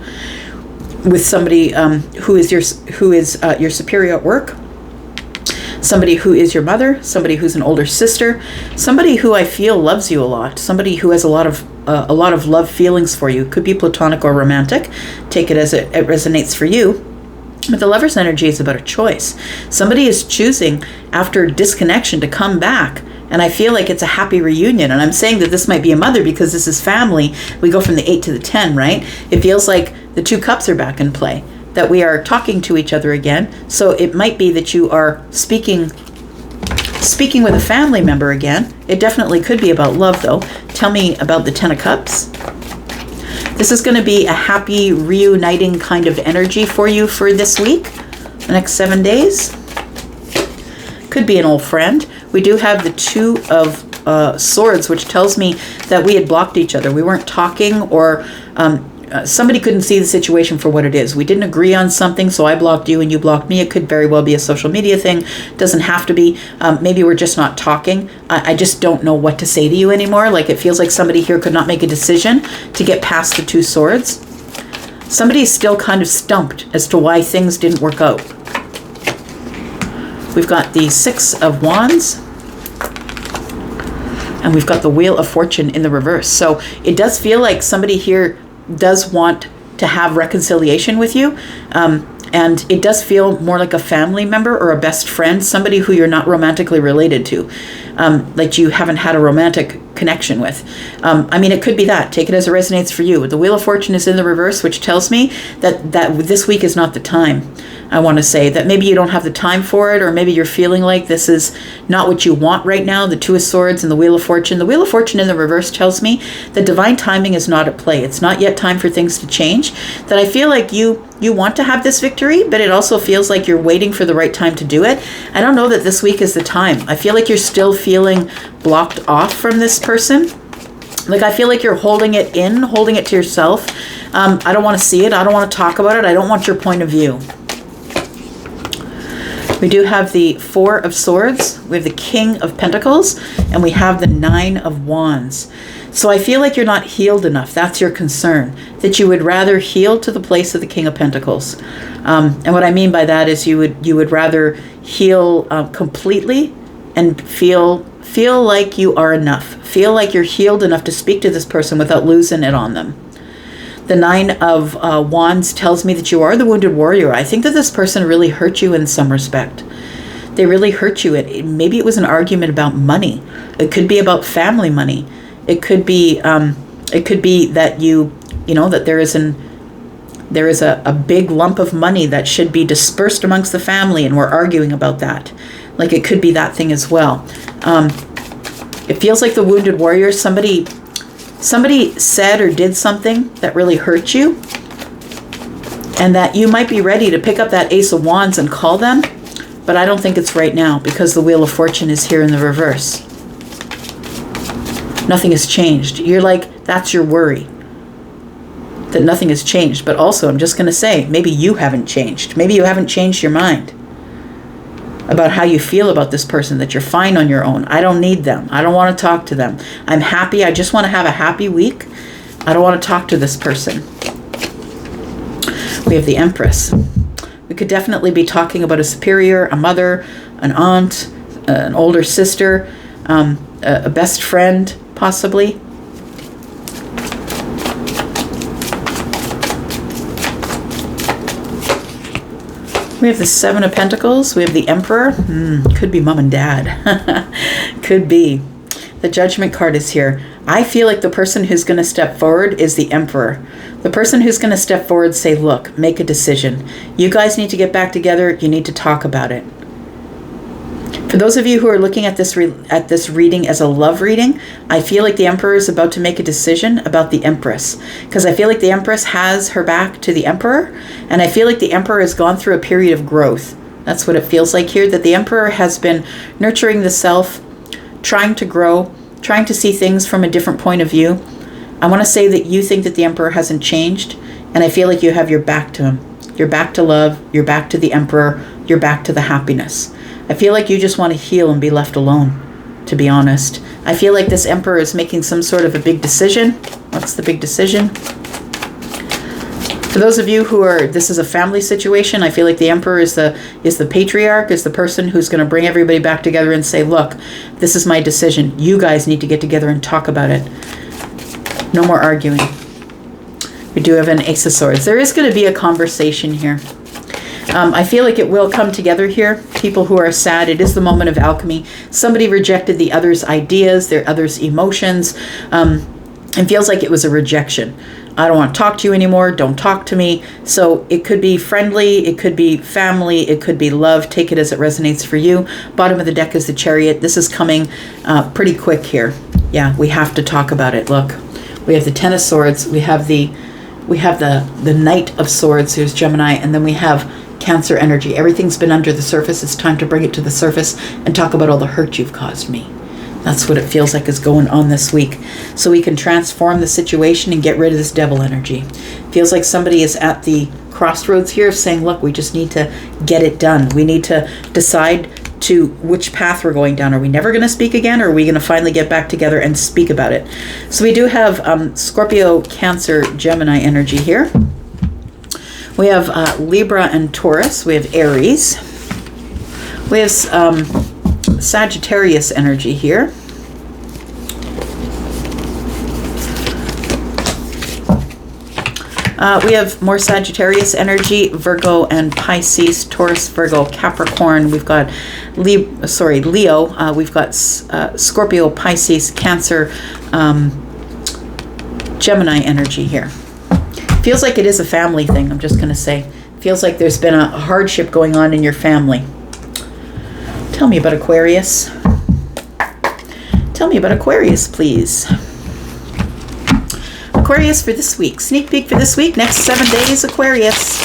with somebody who is your superior at work. Somebody who is your mother, somebody who's an older sister, somebody who I feel loves you a lot, somebody who has a lot of love feelings for you. Could be platonic or romantic. Take it as it resonates for you. But the Lover's energy is about a choice. Somebody is choosing after disconnection to come back. And I feel like it's a happy reunion. And I'm saying that this might be a mother because this is family. We go from the 8 to the 10, right? It feels like the 2 cups are back in play, that we are talking to each other again. So it might be that you are speaking with a family member again. It definitely could be about love, though. Tell me about the 10 of Cups. This is going to be a happy, reuniting kind of energy for you for this week, the next 7 days. Could be an old friend. We do have the 2 of Swords, which tells me that we had blocked each other. We weren't talking, or somebody couldn't see the situation for what it is. We didn't agree on something, so I blocked you and you blocked me. It could very well be a social media thing. Doesn't have to be. Maybe we're just not talking. I just don't know what to say to you anymore. Like, it feels like somebody here could not make a decision to get past the 2 swords. Somebody is still kind of stumped as to why things didn't work out. We've got the 6 of Wands. And we've got the Wheel of Fortune in the reverse. So it does feel like somebody here does want to have reconciliation with you. And it does feel more like a family member or a best friend, somebody who you're not romantically related to, like you haven't had a romantic connection with. I mean, it could be that. Take it as it resonates for you. The Wheel of Fortune is in the reverse, which tells me that this week is not the time. I want to say that maybe you don't have the time for it, or maybe you're feeling like this is not what you want right now. The 2 of Swords and the Wheel of Fortune. The Wheel of Fortune in the reverse tells me that divine timing is not at play. It's not yet time for things to change. That I feel like you want to have this victory, but it also feels like you're waiting for the right time to do it. I don't know that this week is the time. I feel like you're still feeling blocked off from this person. Like, I feel like you're holding it in, holding it to yourself. I don't want to see it. I don't want to talk about it. I don't want your point of view. We do have the 4 of Swords, we have the King of Pentacles, and we have the 9 of Wands. So I feel like you're not healed enough. That's your concern, that you would rather heal to the place of the King of Pentacles. And what I mean by that is you would rather heal completely and feel like you are enough. Feel like you're healed enough to speak to this person without losing it on them. The Nine of Wands tells me that you are the wounded warrior. I think that this person really hurt you in some respect. They really hurt you. Maybe it was an argument about money. It could be about family money. It could be that that there is a big lump of money that should be dispersed amongst the family, and we're arguing about that. Like, it could be that thing as well. It feels like the wounded warrior. Somebody said or did something that really hurt you, and that you might be ready to pick up that Ace of Wands and call them, but I don't think it's right now because the Wheel of Fortune is here in the reverse. Nothing has changed. You're like, that's your worry, that nothing has changed. But also, I'm just going to say, maybe you haven't changed. Maybe you haven't changed your mind about how you feel about this person, that you're fine on your own. I don't need them. I don't want to talk to them. I'm happy. I just want to have a happy week. I don't want to talk to this person. We have the Empress. We could definitely be talking about a superior, a mother, an aunt, an older sister, a best friend, possibly. We have the Seven of Pentacles. We have the Emperor. Could be mom and dad. Could be. The Judgment card is here. I feel like the person who's going to step forward is the Emperor. The person who's going to step forward, say, look, make a decision. You guys need to get back together. You need to talk about it. For those of you who are looking at this reading as a love reading, I feel like the Emperor is about to make a decision about the Empress, because I feel like the Empress has her back to the Emperor, and I feel like the Emperor has gone through a period of growth. That's what it feels like here, that the Emperor has been nurturing the self, trying to grow, trying to see things from a different point of view. I want to say that you think that the Emperor hasn't changed, and I feel like you have your back to him. Your back to love, your back to the Emperor, your back to the happiness. I feel like you just want to heal and be left alone, to be honest. I feel like this Emperor is making some sort of a big decision. What's the big decision? For those of you who are, this is a family situation, I feel like the Emperor is the patriarch, is the person who's going to bring everybody back together and say, look, this is my decision. You guys need to get together and talk about it. No more arguing. We do have an Ace of Swords. There is going to be a conversation here. I feel like it will come together here. People who are sad, it is the moment of alchemy. Somebody rejected the other's ideas, their other's emotions. It feels like it was a rejection. I don't want to talk to you anymore. Don't talk to me. So it could be friendly. It could be family. It could be love. Take it as it resonates for you. Bottom of the deck is the Chariot. This is coming pretty quick here. Yeah, we have to talk about it. Look, we have the Ten of Swords. We have the Knight of Swords, who's Gemini, and then we have Cancer energy. Everything's been under the surface. It's time to bring it to the surface and talk about all the hurt you've caused me. That's what it feels like is going on this week. So we can transform the situation and get rid of this devil energy. Feels like somebody is at the crossroads here saying, look, we just need to get it done. We need to decide to which path we're going down. Are we never going to speak again, or are we going to finally get back together and speak about it? So we do have Scorpio, Cancer, Gemini energy here. We have Libra and Taurus. We have Aries. We have Sagittarius energy here. We have more Sagittarius energy, Virgo and Pisces, Taurus, Virgo, Capricorn. We've got Leo. We've got Scorpio, Pisces, Cancer, Gemini energy here. Feels like it is a family thing, I'm just going to say. Feels like there's been a hardship going on in your family. Tell me about Aquarius. Tell me about Aquarius, please. Aquarius for this week. Sneak peek for this week. Next 7 days, Aquarius.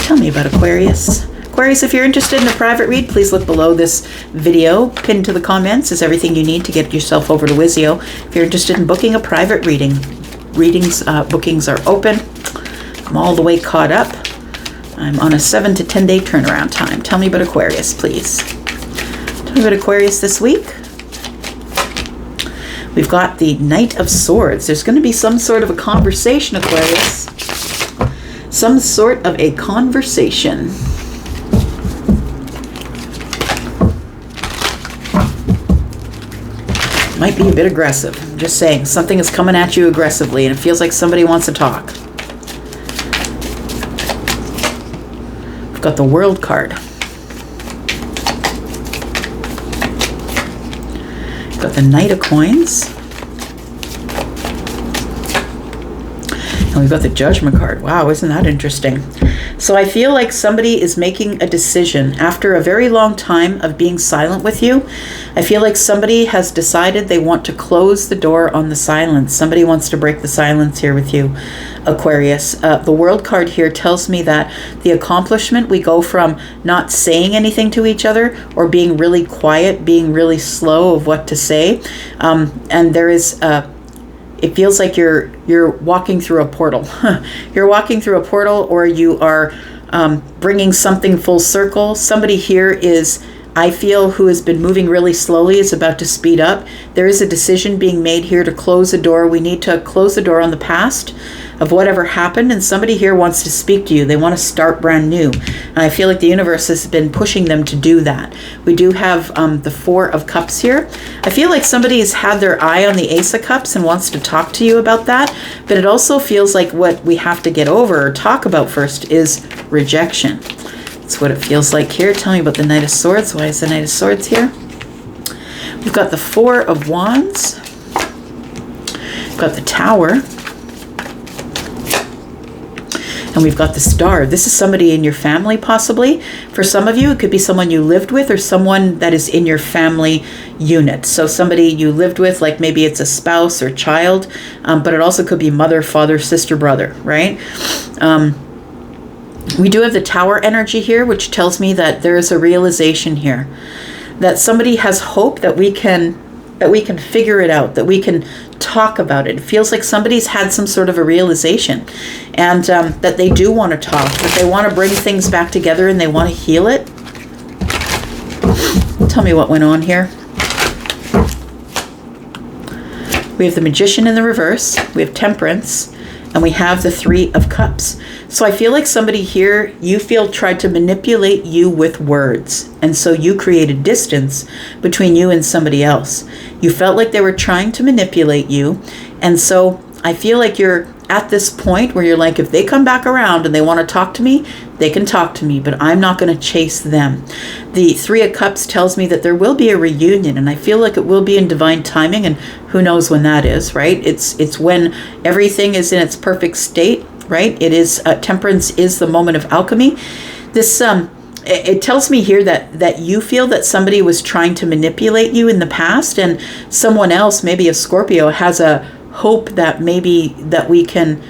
Tell me about Aquarius. Aquarius, if you're interested in a private read, please look below this video. Pinned to the comments is everything you need to get yourself over to Wizio. If you're interested in booking a private reading, bookings are open. I'm all the way caught up. I'm on a 7 to 10 day turnaround time. Tell me about Aquarius, please. Tell me about Aquarius this week. We've got the Knight of Swords. There's going to be some sort of a conversation, Aquarius. Some sort of a conversation. Might be a bit aggressive. I'm just saying, something is coming at you aggressively and it feels like somebody wants to talk. We've got the World card. We've got the Knight of Coins. And we've got the Judgment card. Wow, isn't that interesting? So I feel like somebody is making a decision after a very long time of being silent with you. I feel like somebody has decided they want to close the door on the silence. Somebody wants to break the silence here with you, Aquarius. The World card here tells me that the accomplishment, we go from not saying anything to each other or being really quiet, being really slow of what to say. And there is it feels like you're walking through a portal. You're walking through a portal, or you are bringing something full circle. Somebody here is, I feel, who has been moving really slowly is about to speed up. There is a decision being made here to close the door. We need to close the door on the past of whatever happened, and somebody here wants to speak to you. They want to start brand new. And I feel like the universe has been pushing them to do that. We do have the Four of Cups here. I feel like somebody has had their eye on the Ace of Cups and wants to talk to you about that, but it also feels like what we have to get over or talk about first is rejection. That's what it feels like here. Tell me about the Knight of Swords. Why is the Knight of Swords here? We've got the Four of Wands. We've got the Tower. And we've got the Star. This is somebody in your family, possibly. For some of you, it could be someone you lived with or someone that is in your family unit. So somebody you lived with, like maybe it's a spouse or child, but it also could be mother, father, sister, brother, right? We do have the Tower energy here, which tells me that there is a realization here. That somebody has hope that we can figure it out, that we can talk about it. It feels like somebody's had some sort of a realization, and that they do want to talk, that they want to bring things back together and they want to heal it. Tell me what went on here. We have the Magician in the reverse, we have Temperance, and we have the Three of Cups. So I feel like somebody here, you feel, tried to manipulate you with words. And so you created distance between you and somebody else. You felt like they were trying to manipulate you. And so I feel like you're at this point where you're like, if they come back around and they want to talk to me, they can talk to me, but I'm not going to chase them. The Three of Cups tells me that there will be a reunion, and I feel like it will be in divine timing, and who knows when that is, right? It's when everything is in its perfect state, right? It is, Temperance is the moment of alchemy. This, it tells me here that you feel that somebody was trying to manipulate you in the past, and someone else, maybe a Scorpio, has a hope that maybe that we can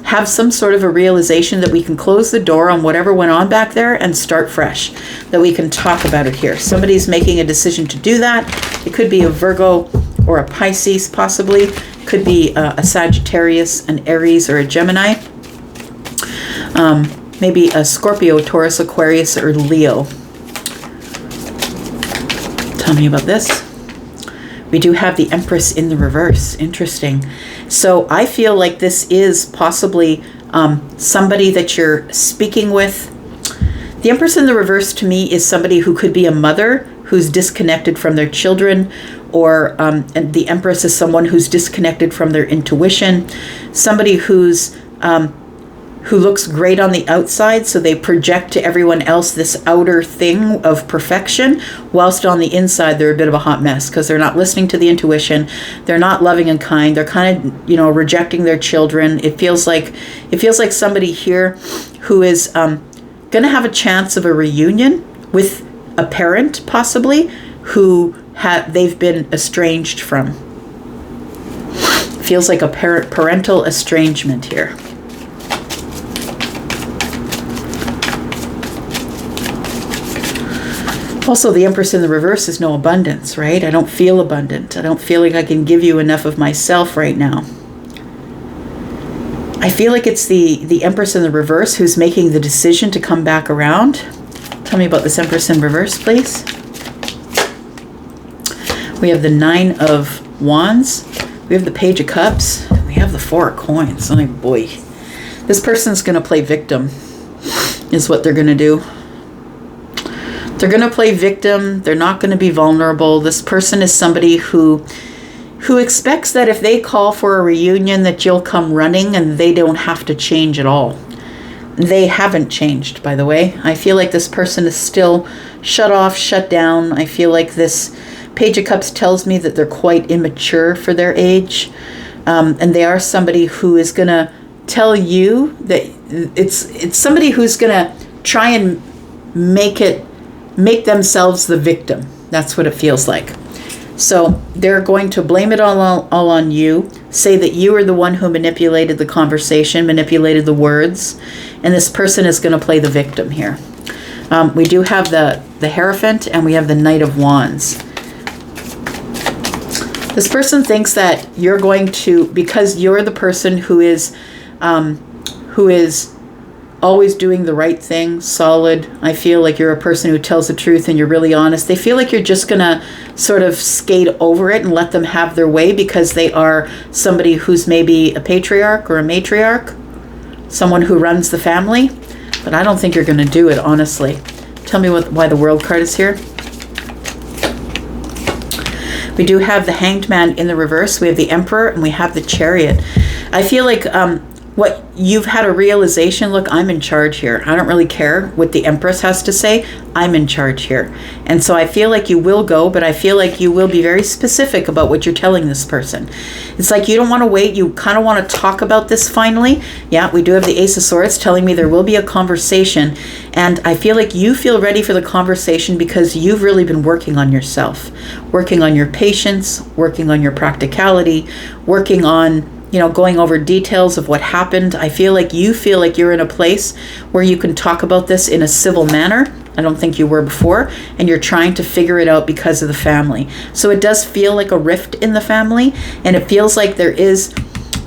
have some sort of a realization that we can close the door on whatever went on back there and start fresh, that we can talk about it here. Somebody's making a decision to do that. It could be a Virgo or a Pisces, possibly. Could be a Sagittarius, an Aries, or a Gemini. Maybe a Scorpio, Taurus, Aquarius, or Leo. Tell me about this. We do have the Empress in the reverse. Interesting. So I feel like this is possibly somebody that you're speaking with. The Empress in the reverse to me is somebody who could be a mother who's disconnected from their children, or and the Empress is someone who's disconnected from their intuition, somebody who's who looks great on the outside, so they project to everyone else this outer thing of perfection, whilst on the inside they're a bit of a hot mess because they're not listening to the intuition, they're not loving and kind, they're kind of, you know, rejecting their children. It feels like somebody here who is going to have a chance of a reunion with a parent, possibly, who they've been estranged from. Feels like a parental estrangement here. Also, the Empress in the reverse is no abundance, right? I don't feel abundant. I don't feel like I can give you enough of myself right now. I feel like it's the Empress in the reverse who's making the decision to come back around. Tell me about this Empress in reverse, please. We have the Nine of Wands. We have the Page of Cups. We have the Four of Coins. Oh boy. This person's going to play victim, is what they're going to do. They're going to play victim. They're not going to be vulnerable. This person is somebody who expects that if they call for a reunion that you'll come running, and they don't have to change at all. They haven't changed, by the way. I feel like this person is still shut off, shut down. I feel like this Page of Cups tells me that they're quite immature for their age. And they are somebody who is going to tell you that it's somebody who's going to try and make themselves the victim. That's what it feels like. So they're going to blame it all on you, say that you are the one who manipulated the conversation, manipulated the words, and this person is going to play the victim here. We do have the Hierophant, and we have the Knight of Wands. This person thinks that you're going to, because you're the person who is always doing the right thing, solid. I feel like you're a person who tells the truth and you're really honest. They feel like you're just going to sort of skate over it and let them have their way because they are somebody who's maybe a patriarch or a matriarch, someone who runs the family. But I don't think you're going to do it, honestly. Tell me why the World card is here. We do have the Hanged Man in the reverse. We have the Emperor and we have the Chariot. I feel like what you've had a realization, look, I'm in charge here. I don't really care what the Empress has to say. I'm in charge here. And so I feel like you will go, but I feel like you will be very specific about what you're telling this person. It's like you don't want to wait. You kind of want to talk about this finally. Yeah, we do have the Ace of Swords telling me there will be a conversation. And I feel like you feel ready for the conversation because you've really been working on yourself, working on your patience, working on your practicality, working on going over details of what happened. I feel like you're in a place where you can talk about this in a civil manner. I don't think you were before, and you're trying to figure it out because of the family. So it does feel like a rift in the family, and it feels like there is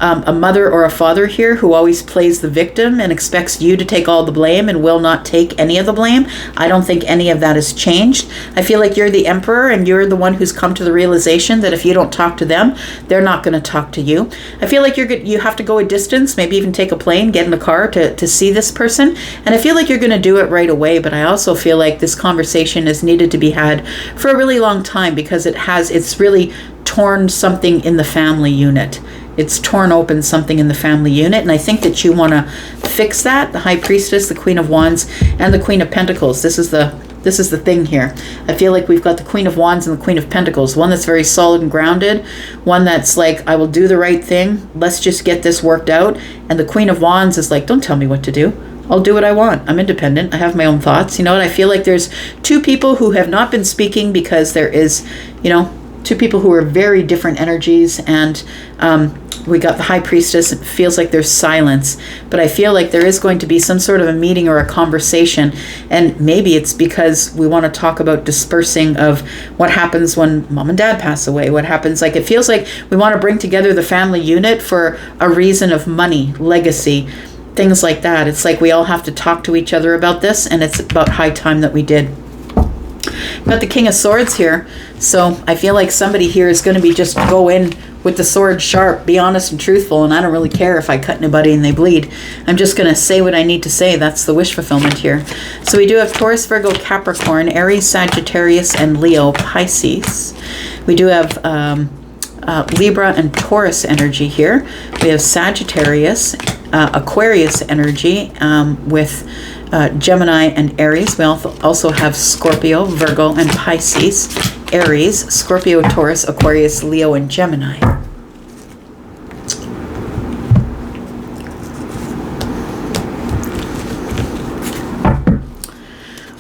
a mother or a father here who always plays the victim and expects you to take all the blame and will not take any of the blame. I don't think any of that has changed. I feel like you're the Emperor and you're the one who's come to the realization that if you don't talk to them, they're not going to talk to you. I feel like you have to go a distance, maybe even take a plane, get in a car to see this person. And I feel like you're going to do it right away, but I also feel like this conversation is needed to be had for a really long time because it's really torn something in the family unit. It's torn open something in the family unit, and I think that you want to fix that. The High Priestess, the Queen of Wands, and the Queen of Pentacles. This is the thing here. I feel like we've got the Queen of Wands and the Queen of Pentacles. One that's very solid and grounded. One that's like, I will do the right thing. Let's just get this worked out. And the Queen of Wands is like, don't tell me what to do. I'll do what I want. I'm independent. I have my own thoughts. You know what? I feel like there's two people who have not been speaking because there is, two people who are very different energies, and we got the High Priestess. It feels like there's silence, but I feel like there is going to be some sort of a meeting or a conversation, and maybe it's because we want to talk about dispersing of what happens when mom and dad pass away, what happens, like it feels like we want to bring together the family unit for a reason of money, legacy, things like that. It's like we all have to talk to each other about this, and it's about high time that we did. Got the King of Swords here, so I feel like somebody here is going to be just go in with the sword sharp, be honest and truthful, and I don't really care if I cut anybody and they bleed. I'm just going to say what I need to say. That's the wish fulfillment here. So we do have Taurus, Virgo, Capricorn, Aries, Sagittarius, and Leo, Pisces. We do have Libra and Taurus energy here. We have Sagittarius, Aquarius energy with Gemini and Aries. We also have Scorpio, Virgo, and Pisces. Aries, Scorpio, Taurus, Aquarius, Leo, and Gemini.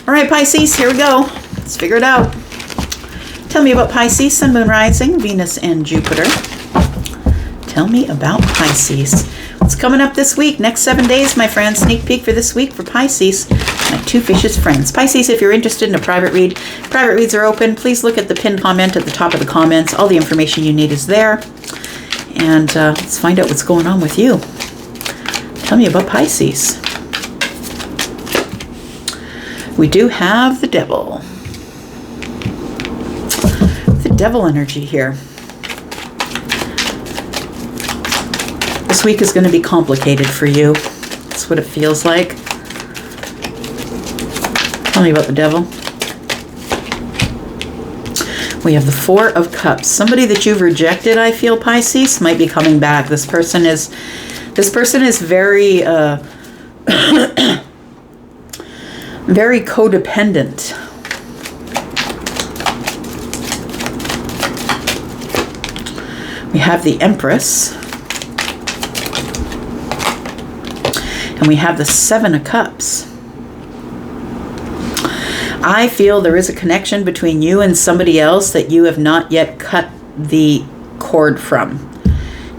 All right, Pisces, here we go. Let's figure it out. Tell me about Pisces, Sun, Moon, Rising, Venus, and Jupiter. Tell me about Pisces. What's coming up this week? Next 7 days, my friends. Sneak peek for this week for Pisces, my two vicious friends. Pisces, if you're interested in a private read, private reads are open. Please look at the pinned comment at the top of the comments. All the information you need is there. And let's find out what's going on with you. Tell me about Pisces. We do have the Devil. The Devil energy here. This week is going to be complicated for you. That's what it feels like. Tell me about the devil. We have the Four of Cups. Somebody that you've rejected, I feel, Pisces, might be coming back. This person is very very codependent. We have the Empress. And we have the Seven of Cups. I feel there is a connection between you and somebody else that you have not yet cut the cord from.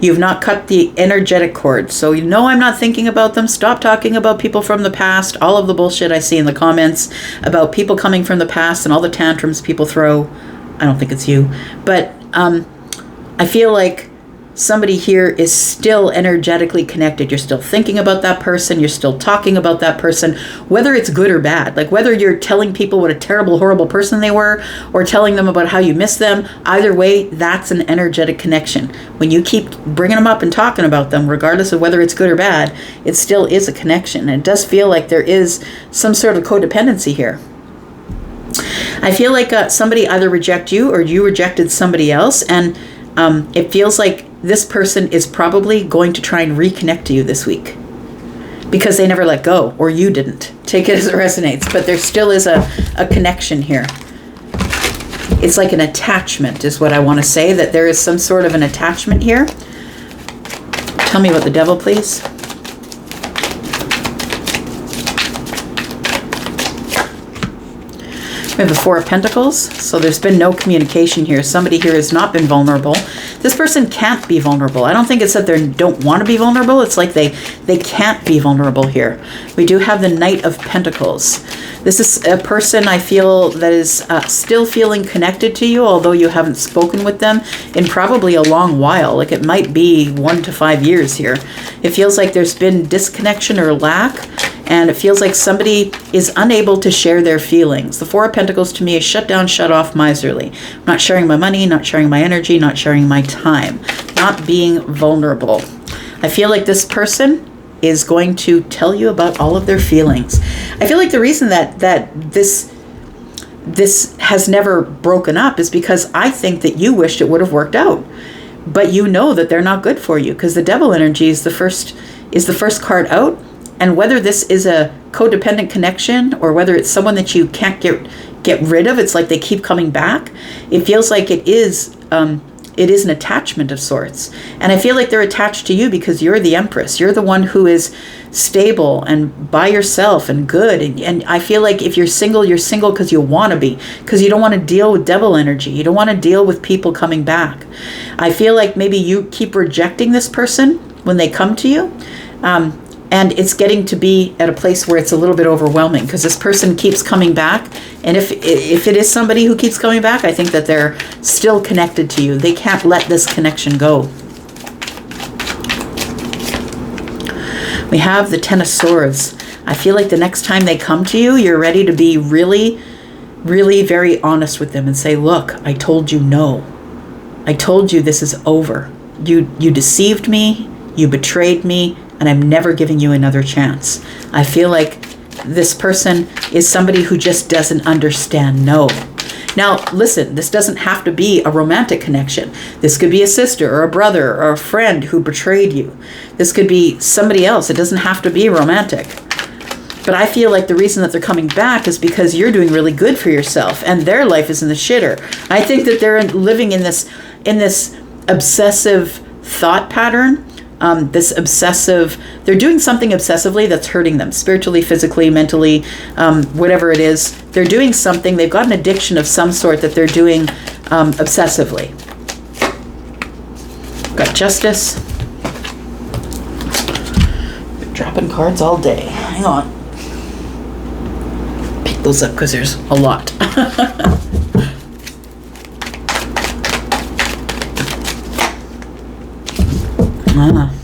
You've not cut the energetic cord. So you know I'm not thinking about them. Stop talking about people from the past. All of the bullshit I see in the comments about people coming from the past and all the tantrums people throw. I don't think it's you. But I feel like somebody here is still energetically connected. You're still thinking about that person. You're still talking about that person, whether it's good or bad. Like whether you're telling people what a terrible, horrible person they were or telling them about how you miss them. Either way, that's an energetic connection. When you keep bringing them up and talking about them, regardless of whether it's good or bad, it still is a connection. And it does feel like there is some sort of codependency here. I feel like somebody either rejected you or you rejected somebody else. And it feels like this person is probably going to try and reconnect to you this week because they never let go, or you didn't. Take it as it resonates, but there still is a connection here. It's like an attachment is what I want to say, that there is some sort of an attachment here. Tell me about the devil, please. We have the Four of Pentacles, so there's been no communication here. Somebody here has not been vulnerable. This person can't be vulnerable. I don't think it's that they don't want to be vulnerable. It's like they can't be vulnerable here. We do have the Knight of Pentacles. This is a person I feel that is still feeling connected to you, although you haven't spoken with them in probably a long while. Like it might be 1 to 5 years here. It feels like there's been disconnection or lack. And it feels like somebody is unable to share their feelings. The Four of Pentacles to me is shut down, shut off, miserly. Not sharing my money, not sharing my energy, not sharing my time. Not being vulnerable. I feel like this person is going to tell you about all of their feelings. I feel like the reason that this has never broken up is because I think that you wished it would have worked out. But you know that they're not good for you because the devil energy is the first card out. And whether this is a codependent connection or whether it's someone that you can't get rid of, it's like they keep coming back. It feels like it is an attachment of sorts. And I feel like they're attached to you because you're the Empress. You're the one who is stable and by yourself and good. And I feel like if you're single because you want to be, because you don't want to deal with devil energy. You don't want to deal with people coming back. I feel like maybe you keep rejecting this person when they come to you. And it's getting to be at a place where it's a little bit overwhelming because this person keeps coming back. And if it is somebody who keeps coming back, I think that they're still connected to you. They can't let this connection go. We have the Ten of Swords. I feel like the next time they come to you, you're ready to be really, really very honest with them and say, look, I told you no. I told you this is over. You deceived me. You betrayed me. And I'm never giving you another chance. I feel like this person is somebody who just doesn't understand no. Now, listen, this doesn't have to be a romantic connection. This could be a sister or a brother or a friend who betrayed you. This could be somebody else. It doesn't have to be romantic. But I feel like the reason that they're coming back is because you're doing really good for yourself and their life is in the shitter. I think that they're living in this obsessive thought pattern. They're doing something obsessively that's hurting them spiritually, physically, mentally, whatever it is. They're doing something, they've got an addiction of some sort that they're doing obsessively. Got Justice. Dropping cards all day. Hang on. Pick those up because there's a lot.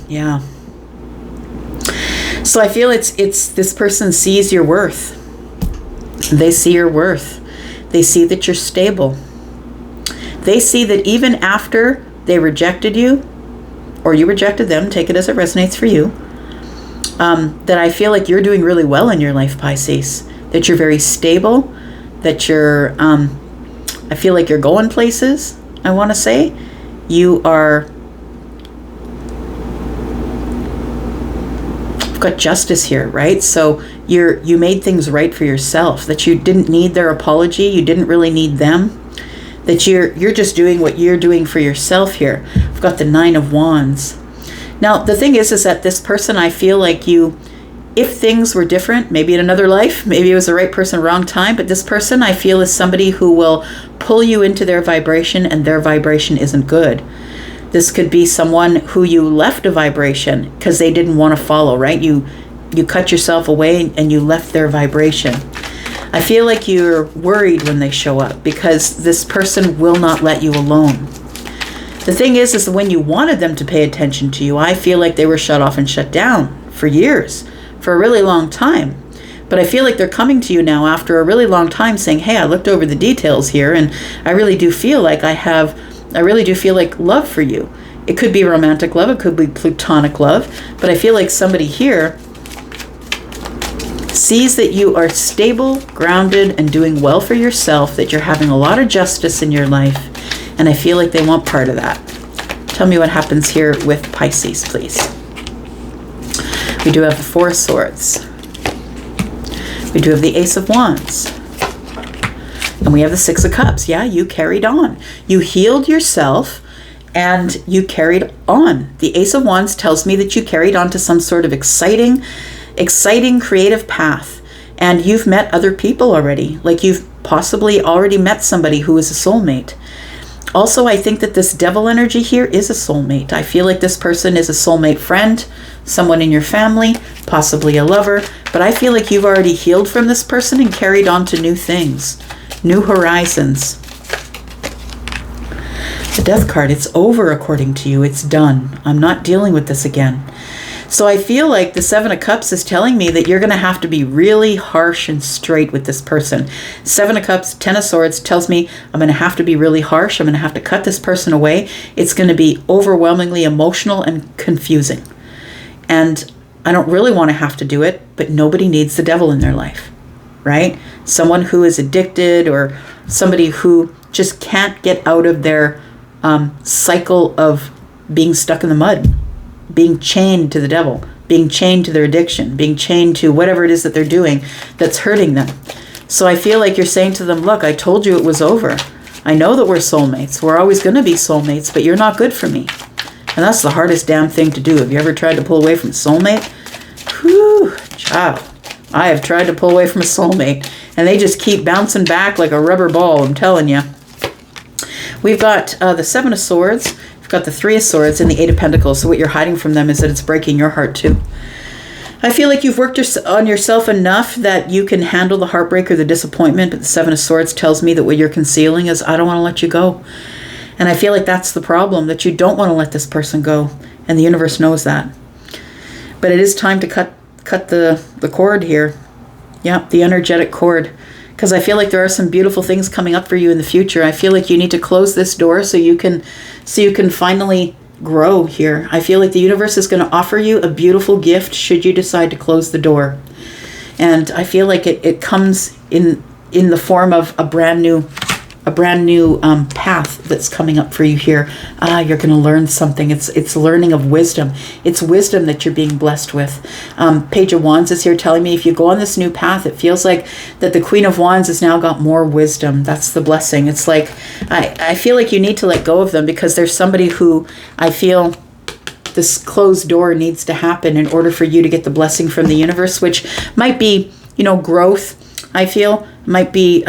Yeah. So I feel it's this person sees your worth. They see your worth. They see that you're stable. They see that even after they rejected you, or you rejected them, take it as it resonates for you, that I feel like you're doing really well in your life, Pisces. That you're very stable, that you're, I feel like you're going places, I want to say. You are, I've got justice here, right? So you made things right for yourself, that you didn't need their apology, you didn't really need them, that you're just doing what you're doing for yourself here. I've got the 9 of Wands. Now, the thing is that this person, I feel like you, if things were different, maybe in another life, maybe it was the right person, wrong time, but this person I feel is somebody who will pull you into their vibration, and their vibration isn't good. This could be someone who you left a vibration because they didn't want to follow, right? You cut yourself away and you left their vibration. I feel like you're worried when they show up because this person will not let you alone. The thing is that when you wanted them to pay attention to you, I feel like they were shut off and shut down for years, for a really long time. But I feel like they're coming to you now after a really long time saying, hey, I looked over the details here and I really do feel like love for you. It could be romantic love, it could be platonic love, but I feel like somebody here sees that you are stable, grounded, and doing well for yourself, that you're having a lot of justice in your life, and I feel like they want part of that. Tell me what happens here with Pisces, please. We do have the 4 of Swords. We do have the Ace of Wands. And we have the 6 of Cups. Yeah, you carried on. You healed yourself and you carried on. The Ace of Wands tells me that you carried on to some sort of exciting creative path. And you've met other people already. Like you've possibly already met somebody who is a soulmate. Also, I think that this devil energy here is a soulmate. I feel like this person is a soulmate friend, someone in your family, possibly a lover. But I feel like you've already healed from this person and carried on to new things, new horizons. The Death card, it's over according to you. It's done. I'm not dealing with this again. So I feel like the 7 of Cups is telling me that you're going to have to be really harsh and straight with this person. 7 of Cups, 10 of Swords tells me I'm going to have to be really harsh. I'm going to have to cut this person away. It's going to be overwhelmingly emotional and confusing. And I don't really want to have to do it, but nobody needs the devil in their life, right? Someone who is addicted or somebody who just can't get out of their cycle of being stuck in the mud, being chained to the devil, being chained to their addiction, being chained to whatever it is that they're doing that's hurting them. So I feel like you're saying to them, look, I told you it was over. I know that we're soulmates. We're always going to be soulmates, but you're not good for me. And that's the hardest damn thing to do. Have you ever tried to pull away from a soulmate? Whew, child. I have tried to pull away from a soulmate, and they just keep bouncing back like a rubber ball, I'm telling you. We've got the 7 of Swords. We've got the 3 of Swords and the 8 of Pentacles. So what you're hiding from them is that it's breaking your heart too. I feel like you've worked on yourself enough that you can handle the heartbreak or the disappointment, but the 7 of Swords tells me that what you're concealing is, I don't want to let you go. And I feel like that's the problem, that you don't want to let this person go. And the universe knows that. But it is time to cut the cord here. Yeah, the energetic cord. Because I feel like there are some beautiful things coming up for you in the future. I feel like you need to close this door so you can finally grow here. I feel like the universe is going to offer you a beautiful gift should you decide to close the door. And I feel like it comes in the form of a brand new path that's coming up for you here. You're going to learn something. It's learning of wisdom. It's wisdom that you're being blessed with. Page of Wands is here telling me if you go on this new path, it feels like that the Queen of Wands has now got more wisdom. That's the blessing. It's like, I feel like you need to let go of them because there's somebody who I feel this closed door needs to happen in order for you to get the blessing from the universe, which might be, growth. I feel might be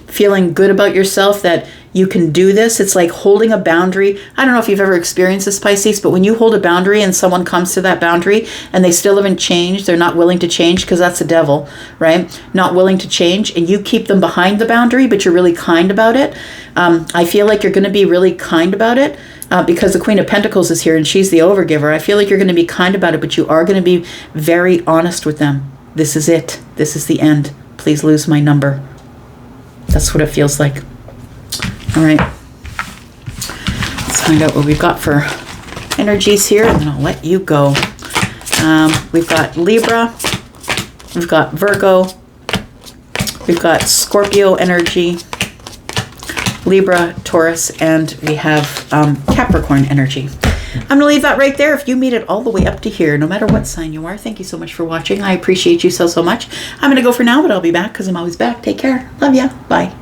feeling good about yourself that you can do this. It's like holding a boundary. I don't know if you've ever experienced this, Pisces, but when you hold a boundary and someone comes to that boundary and they still haven't changed, they're not willing to change because that's the devil, right? Not willing to change, and you keep them behind the boundary, but you're really kind about it. I feel like you're going to be really kind about it because the Queen of Pentacles is here and she's the overgiver. I feel like you're going to be kind about it, but you are going to be very honest with them. This is it. This is the end. Please lose my number. That's what it feels like. All right. Let's find out what we've got for energies here, and then I'll let you go. We've got Libra, we've got Virgo, we've got Scorpio energy, Libra, Taurus, and we have Capricorn energy. I'm going to leave that right there. If you made it all the way up to here, no matter what sign you are, thank you so much for watching. I appreciate you so much. I'm going to go for now, but I'll be back because I'm always back. Take care. Love ya. Bye.